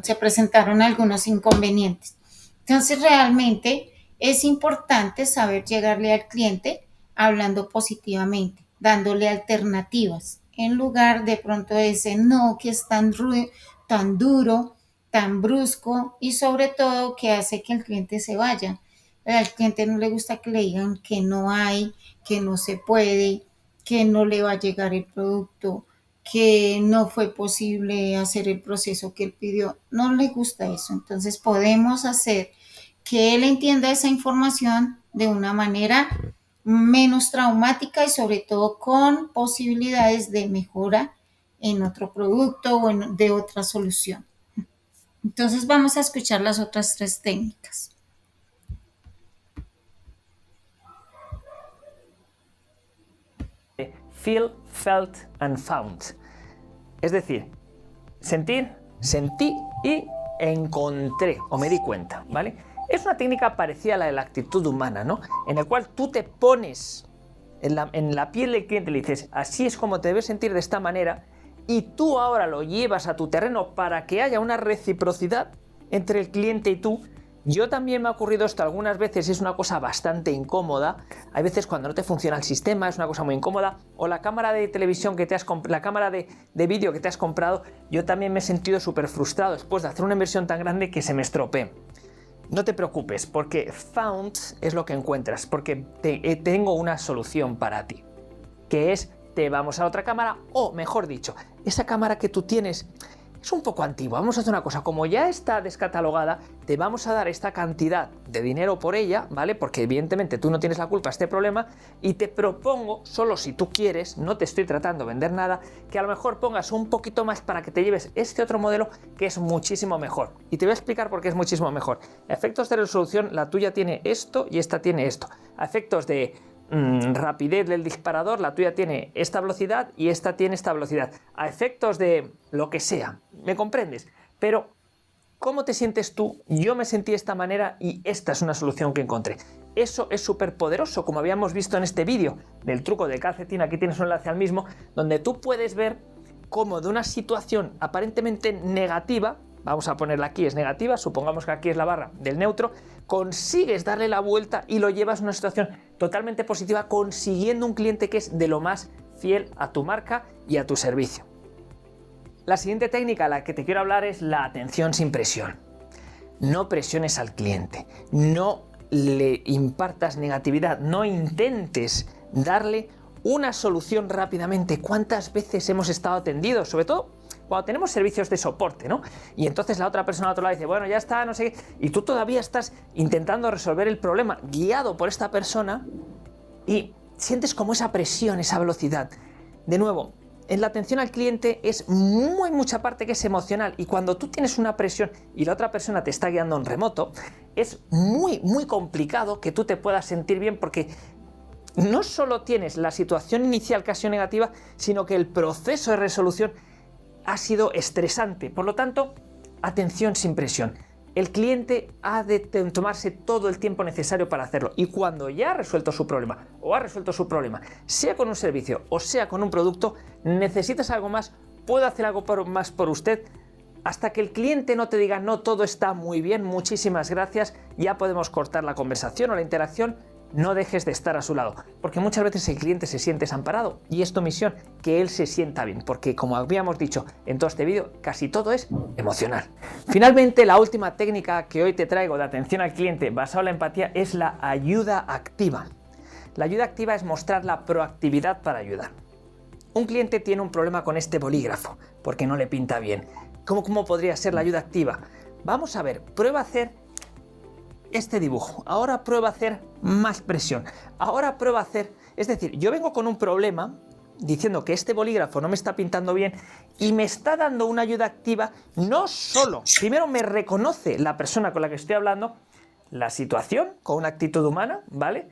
se presentaron algunos inconvenientes. Entonces, realmente es importante saber llegarle al cliente hablando positivamente, dándole alternativas, en lugar de pronto de ese no que es tan duro, tan brusco y sobre todo que hace que el cliente se vaya. Al cliente no le gusta que le digan que no hay, que no se puede, que no le va a llegar el producto, que no fue posible hacer el proceso que él pidió. No le gusta eso. Entonces podemos hacer que él entienda esa información de una manera menos traumática y sobre todo con posibilidades de mejora en otro producto o de otra solución. Entonces vamos a escuchar las otras tres técnicas. Feel, felt and found. Es decir, sentir, sentí y encontré o me di cuenta, ¿vale? Es una técnica parecida a la de la actitud humana, ¿no? En el cual tú te pones en la piel del cliente y le dices, así es como te debes sentir de esta manera, y tú ahora lo llevas a tu terreno para que haya una reciprocidad entre el cliente y tú. Yo también me ha ocurrido esto algunas veces, es una cosa bastante incómoda. Hay veces cuando no te funciona el sistema, es una cosa muy incómoda. O la cámara de televisión que te has comprado, la cámara de vídeo que te has comprado, yo también me he sentido súper frustrado después de hacer una inversión tan grande que se me estropee. No te preocupes, porque found es lo que encuentras, porque tengo una solución para ti, que es te vamos a otra cámara, o mejor dicho, esa cámara que tú tienes es un poco antigua. Vamos a hacer una cosa, como ya está descatalogada, te vamos a dar esta cantidad de dinero por ella, ¿vale? Porque evidentemente tú no tienes la culpa de este problema, y te propongo, solo si tú quieres, no te estoy tratando de vender nada, que a lo mejor pongas un poquito más para que te lleves este otro modelo que es muchísimo mejor. Y te voy a explicar por qué es muchísimo mejor. A efectos de resolución, la tuya tiene esto y esta tiene esto. A efectos de rapidez del disparador, la tuya tiene esta velocidad y esta tiene esta velocidad. A efectos de lo que sea, ¿me comprendes? Pero ¿cómo te sientes tú? Yo me sentí de esta manera y esta es una solución que encontré. Eso es súper poderoso, como habíamos visto en este vídeo del truco de calcetín. Aquí tienes un enlace al mismo, donde tú puedes ver cómo de una situación aparentemente negativa, vamos a ponerla aquí, es negativa, supongamos que aquí es la barra del neutro, consigues darle la vuelta y lo llevas a una situación totalmente positiva, consiguiendo un cliente que es de lo más fiel a tu marca y a tu servicio. La siguiente técnica a la que te quiero hablar es la atención sin presión. no presiones al cliente, no le impartas negatividad, no intentes darle una solución rápidamente. ¿Cuántas veces hemos estado atendidos? Sobre todo cuando tenemos servicios de soporte, ¿no? Y entonces la otra persona al otro lado dice, bueno, ya está, no sé qué, y tú todavía estás intentando resolver el problema guiado por esta persona y sientes como esa presión, esa velocidad. De nuevo, en la atención al cliente es mucha parte que es emocional, y cuando tú tienes una presión y la otra persona te está guiando en remoto, es muy complicado que tú te puedas sentir bien, porque no solo tienes la situación inicial que ha sido negativa, sino que el proceso de resolución ha sido estresante. Por lo tanto, atención sin presión. El cliente ha de tomarse todo el tiempo necesario para hacerlo, y cuando ya ha resuelto su problema, o ha resuelto su problema, sea con un servicio o sea con un producto, necesitas algo más, puedo hacer algo más por usted, hasta que el cliente no te diga, no, todo está muy bien, muchísimas gracias, ya podemos cortar la conversación o la interacción. No dejes de estar a su lado, porque muchas veces el cliente se siente desamparado, y es tu misión que él se sienta bien, porque como habíamos dicho en todo este vídeo, casi todo es emocional. Finalmente, la última técnica que hoy te traigo de atención al cliente basada en la empatía es la ayuda activa. La ayuda activa es mostrar la proactividad para ayudar. Un cliente tiene un problema con este bolígrafo, porque no le pinta bien. ¿Cómo podría ser la ayuda activa? Vamos a ver, prueba a hacer este dibujo, ahora prueba a hacer más presión, ahora prueba a hacer, es decir, yo vengo con un problema diciendo que este bolígrafo no me está pintando bien y me está dando una ayuda activa. No solo, primero me reconoce la persona con la que estoy hablando la situación con una actitud humana, ¿vale?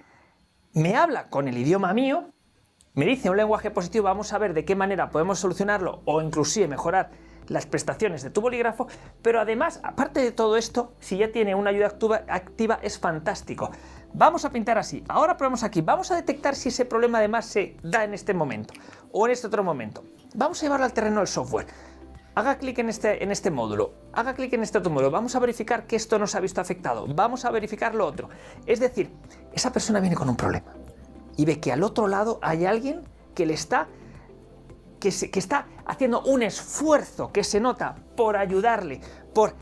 Me habla con el idioma mío, me dice un lenguaje positivo, vamos a ver de qué manera podemos solucionarlo o inclusive mejorar las prestaciones de tu bolígrafo, pero además, aparte de todo esto, si ya tiene una ayuda activa, es fantástico. Vamos a pintar así, ahora probamos aquí, vamos a detectar si ese problema además se da en este momento o en este otro momento. Vamos a llevarlo al terreno del software. Haga clic en este módulo, haga clic en este otro módulo, vamos a verificar que esto no se ha visto afectado, vamos a verificar lo otro. Es decir, esa persona viene con un problema y ve que al otro lado hay alguien que le está haciendo un esfuerzo que se nota por ayudarle, por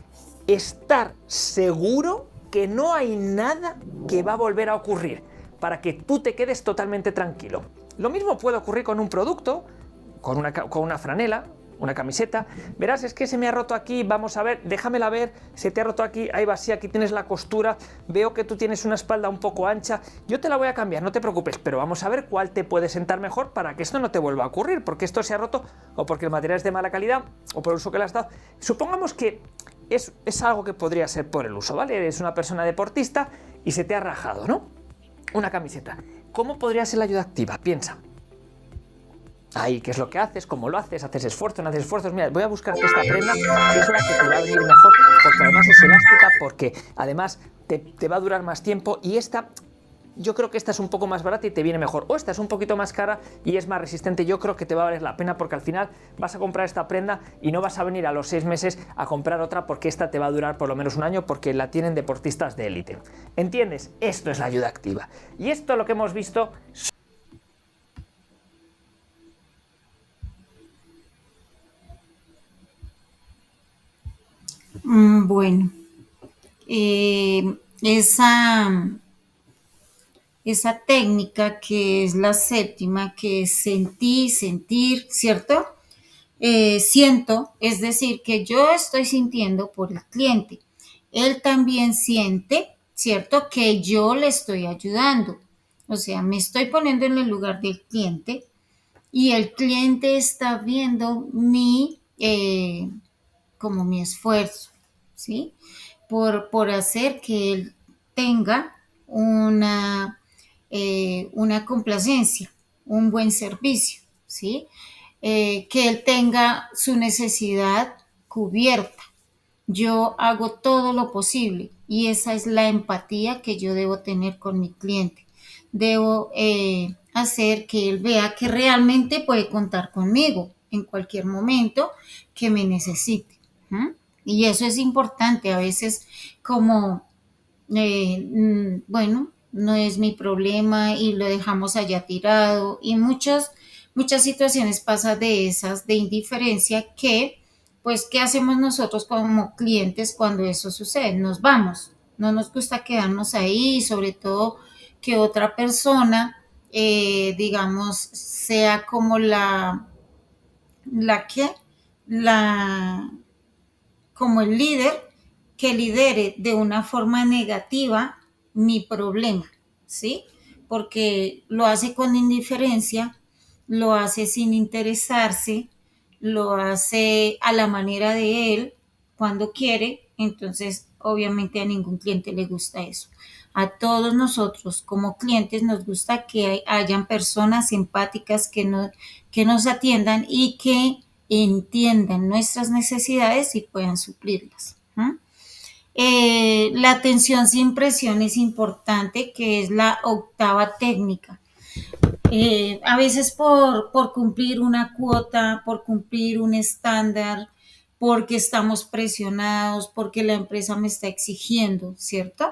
estar seguro que no hay nada que va a volver a ocurrir, para que tú te quedes totalmente tranquilo. Lo mismo puede ocurrir con un producto, con una franela, una camiseta. Verás, es que se me ha roto aquí, vamos a ver, déjamela ver, se te ha roto aquí, ahí va, sí, aquí tienes la costura, veo que tú tienes una espalda un poco ancha, yo te la voy a cambiar, no te preocupes, pero vamos a ver cuál te puede sentar mejor para que esto no te vuelva a ocurrir, porque esto se ha roto o porque el material es de mala calidad o por el uso que le has dado. Supongamos que es algo que podría ser por el uso, ¿vale? Eres una persona deportista y se te ha rajado, ¿no? Una camiseta. ¿Cómo podría ser la ayuda activa? Piensa. Ahí, ¿qué es lo que haces? ¿Cómo lo haces? ¿Haces esfuerzo? ¿No haces esfuerzos? Mira, voy a buscarte esta prenda, que es la que te va a venir mejor, porque además es elástica, porque además te va a durar más tiempo, y esta, yo creo que esta es un poco más barata y te viene mejor, o esta es un poquito más cara y es más resistente. Yo creo que te va a valer la pena, porque al final vas a comprar esta prenda y no vas a venir a los 6 meses a comprar otra, porque esta te va a durar por lo menos un año, porque la tienen deportistas de élite. ¿Entiendes? Esto es la ayuda activa. Y esto es lo que hemos visto. Bueno, esa técnica que es la séptima, que es sentir, ¿cierto? Siento, es decir, que yo estoy sintiendo por el cliente. Él también siente, ¿cierto? Que yo le estoy ayudando. O sea, me estoy poniendo en el lugar del cliente y el cliente está viendo como mi esfuerzo, ¿sí? Por hacer que él tenga una complacencia, un buen servicio, ¿sí? Que él tenga su necesidad cubierta. Yo hago todo lo posible y esa es la empatía que yo debo tener con mi cliente. Debo hacer que él vea que realmente puede contar conmigo en cualquier momento que me necesite. Y eso es importante. A veces como, bueno, no es mi problema y lo dejamos allá tirado, y muchas situaciones pasan de esas de indiferencia que pues, ¿qué hacemos nosotros como clientes cuando eso sucede? Nos vamos, no nos gusta quedarnos ahí, sobre todo que otra persona, digamos, sea como la que, la, como el líder que lidere de una forma negativa mi problema, ¿sí? Porque lo hace con indiferencia, lo hace sin interesarse, lo hace a la manera de él, cuando quiere, entonces obviamente a ningún cliente le gusta eso. A todos nosotros como clientes nos gusta que hayan personas empáticas que nos atiendan y que entiendan nuestras necesidades y puedan suplirlas. ¿Mm? La atención sin presión es importante, que es la octava técnica. A veces por cumplir una cuota, por cumplir un estándar, porque estamos presionados, porque la empresa me está exigiendo, ¿cierto?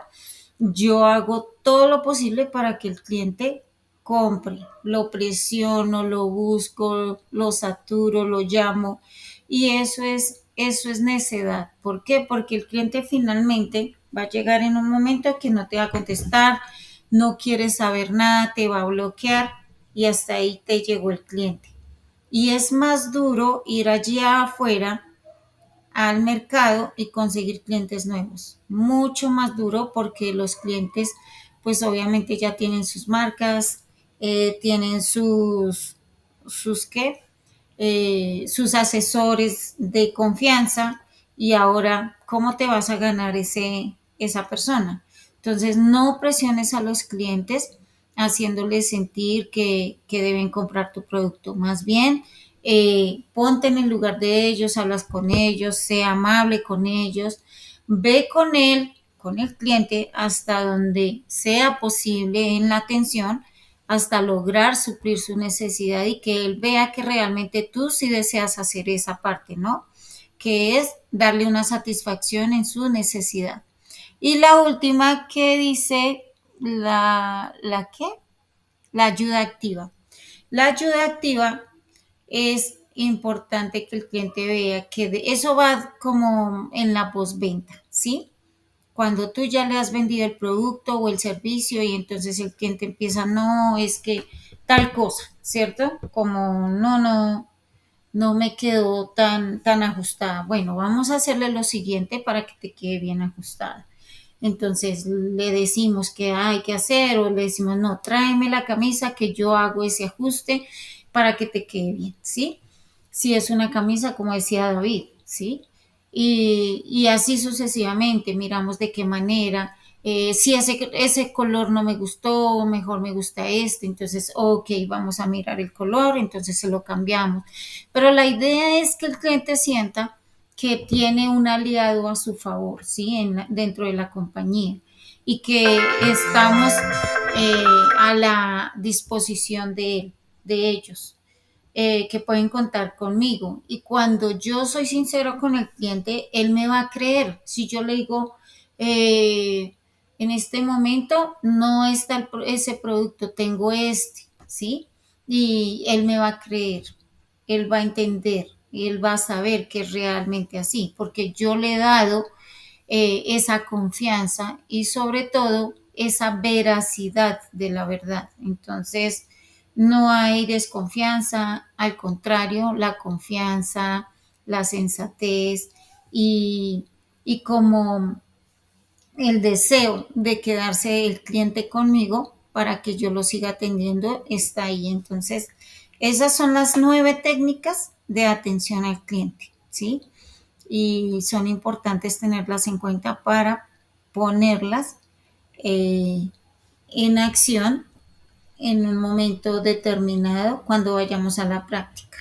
Yo hago todo lo posible para que el cliente compre, lo presiono, lo busco, lo saturo, lo llamo y eso es necedad. ¿Por qué? Porque el cliente finalmente va a llegar en un momento que no te va a contestar, no quiere saber nada, te va a bloquear y hasta ahí te llegó el cliente. Y es más duro ir allí afuera al mercado y conseguir clientes nuevos. Mucho más duro porque los clientes pues obviamente ya tienen sus marcas, tienen sus ¿qué? Sus asesores de confianza y ahora, ¿cómo te vas a ganar esa persona? Entonces, no presiones a los clientes haciéndoles sentir que deben comprar tu producto. Más bien, ponte en el lugar de ellos, hablas con ellos, sea amable con ellos, ve con él, con el cliente, hasta donde sea posible en la atención, hasta lograr suplir su necesidad y que él vea que realmente tú sí deseas hacer esa parte, ¿no? Que es darle una satisfacción en su necesidad. Y la última que dice la ¿qué? La ayuda activa. La ayuda activa es importante que el cliente vea que eso va como en la postventa, ¿sí? Cuando tú ya le has vendido el producto o el servicio y entonces el cliente empieza, no, es que tal cosa, ¿cierto? Como no me quedó tan ajustada. Bueno, vamos a hacerle lo siguiente para que te quede bien ajustada. Entonces le decimos qué hay que hacer o le decimos, no, tráeme la camisa que yo hago ese ajuste para que te quede bien, ¿sí? Si es una camisa, como decía David, ¿sí? Y así sucesivamente, miramos de qué manera, si ese color no me gustó, mejor me gusta este, entonces, ok, vamos a mirar el color, entonces se lo cambiamos. Pero la idea es que el cliente sienta que tiene un aliado a su favor, ¿sí? Dentro de la compañía y que estamos a la disposición de ellos, que pueden contar conmigo. Y cuando yo soy sincero con el cliente, él me va a creer. Si yo le digo, en este momento no está ese producto, tengo este, ¿sí? Y él me va a creer, él va a entender, él va a saber que es realmente así, porque yo le he dado esa confianza y sobre todo esa veracidad de la verdad. Entonces, no hay desconfianza, al contrario, la confianza, la sensatez y, y como el deseo de quedarse el cliente conmigo para que yo lo siga atendiendo está ahí. Entonces, esas son las 9 técnicas de atención al cliente, ¿sí? Y son importantes tenerlas en cuenta para ponerlas eh, en acción en un momento determinado cuando vayamos a la práctica.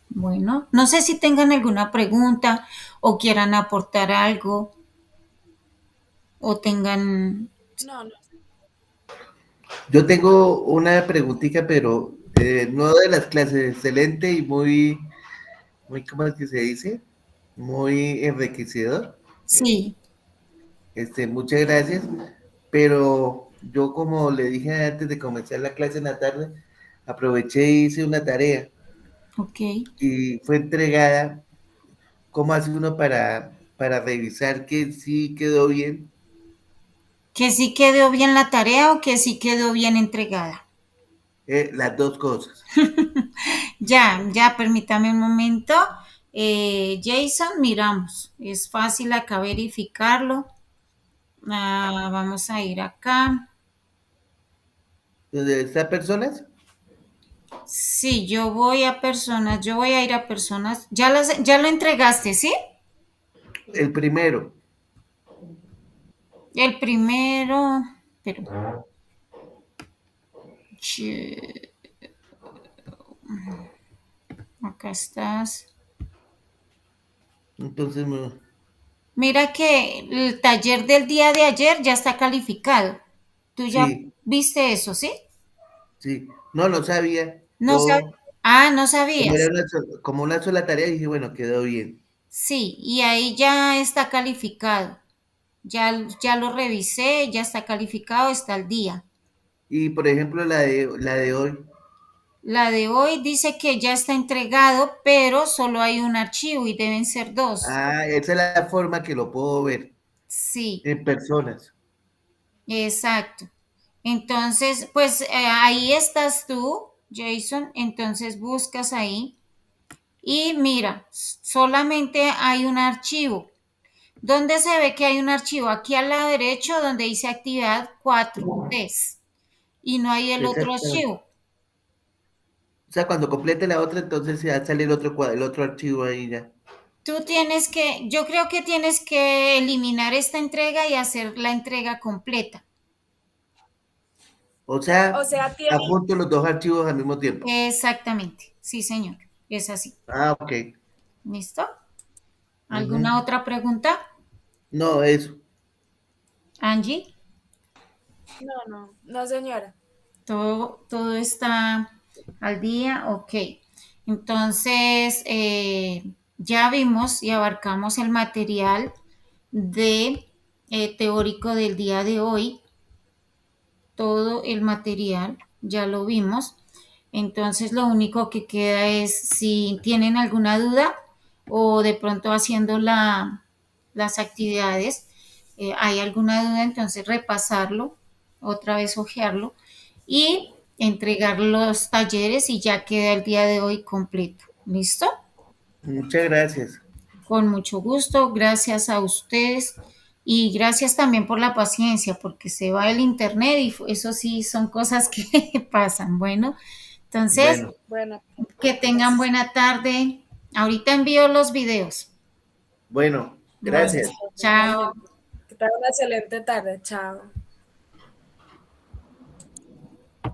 Bueno, no sé si tengan alguna pregunta o quieran aportar algo o tengan... No, no. Yo tengo una preguntita, pero no de las clases, excelente y muy, ¿cómo es que se dice? Muy enriquecedor. Sí, Muchas gracias, pero yo como le dije antes de comenzar la clase en la tarde, aproveché y hice una tarea ok. y fue entregada ¿cómo hace uno para revisar que sí quedó bien? ¿Que sí quedó bien la tarea o que sí quedó bien entregada? Las dos cosas. Ya, permítame un momento. Jason, miramos. Es fácil acá verificarlo. Vamos a ir acá. ¿Dónde está personas? Sí, yo voy a personas, yo voy a ir a personas. Ya lo entregaste, ¿sí? El primero. El primero, pero che, acá estás. Entonces, Mira que el taller del día de ayer ya está calificado. Tú ya sí, viste eso, ¿sí? sí. No, no sabía. No sab- Yo, no como era sabías. como una sola tarea, dije, bueno, quedó bien. Sí, y ahí ya está calificado. Ya lo revisé, ya está calificado, está al día. Y por ejemplo, la de hoy. La de hoy dice que ya está entregado, pero solo hay un archivo y deben ser dos. Ah, esa es la forma que lo puedo ver Sí, en personas. exacto. Entonces, pues ahí estás tú, Jason. Entonces buscas ahí y mira, solamente hay un archivo. ¿Dónde se ve que hay un archivo? Aquí al lado derecho donde dice actividad 4 y no hay el otro Exacto. archivo. O sea, cuando complete la otra, entonces ya sale el otro archivo ahí ya. Yo creo que tienes que eliminar esta entrega y hacer la entrega completa. O O sea, sea, tiene, adjunto los dos archivos al mismo tiempo. Exactamente, sí, señor, es así. Ah, ok. ¿Listo? Ujú. ¿Alguna otra pregunta, No, eso. Angie? no, señora. Todo está al día, ok. Entonces, ya vimos y abarcamos el material de teórico del día de hoy, todo el material, ya lo vimos. Entonces, lo único que queda es si tienen alguna duda o de pronto haciendo las actividades, hay alguna duda, entonces repasarlo, otra vez hojearlo y entregar los talleres y ya queda el día de hoy completo. ¿Listo? Muchas gracias. Con mucho gusto, gracias a ustedes y gracias también por la paciencia, porque se va el internet y eso sí son cosas que pasan. Bueno, entonces, Bueno, Bueno, que tengan gracias. buena tarde. Ahorita envío los videos. bueno, Bueno, gracias. Listo, chao. igualmente. Que tenga una excelente tarde. Chao.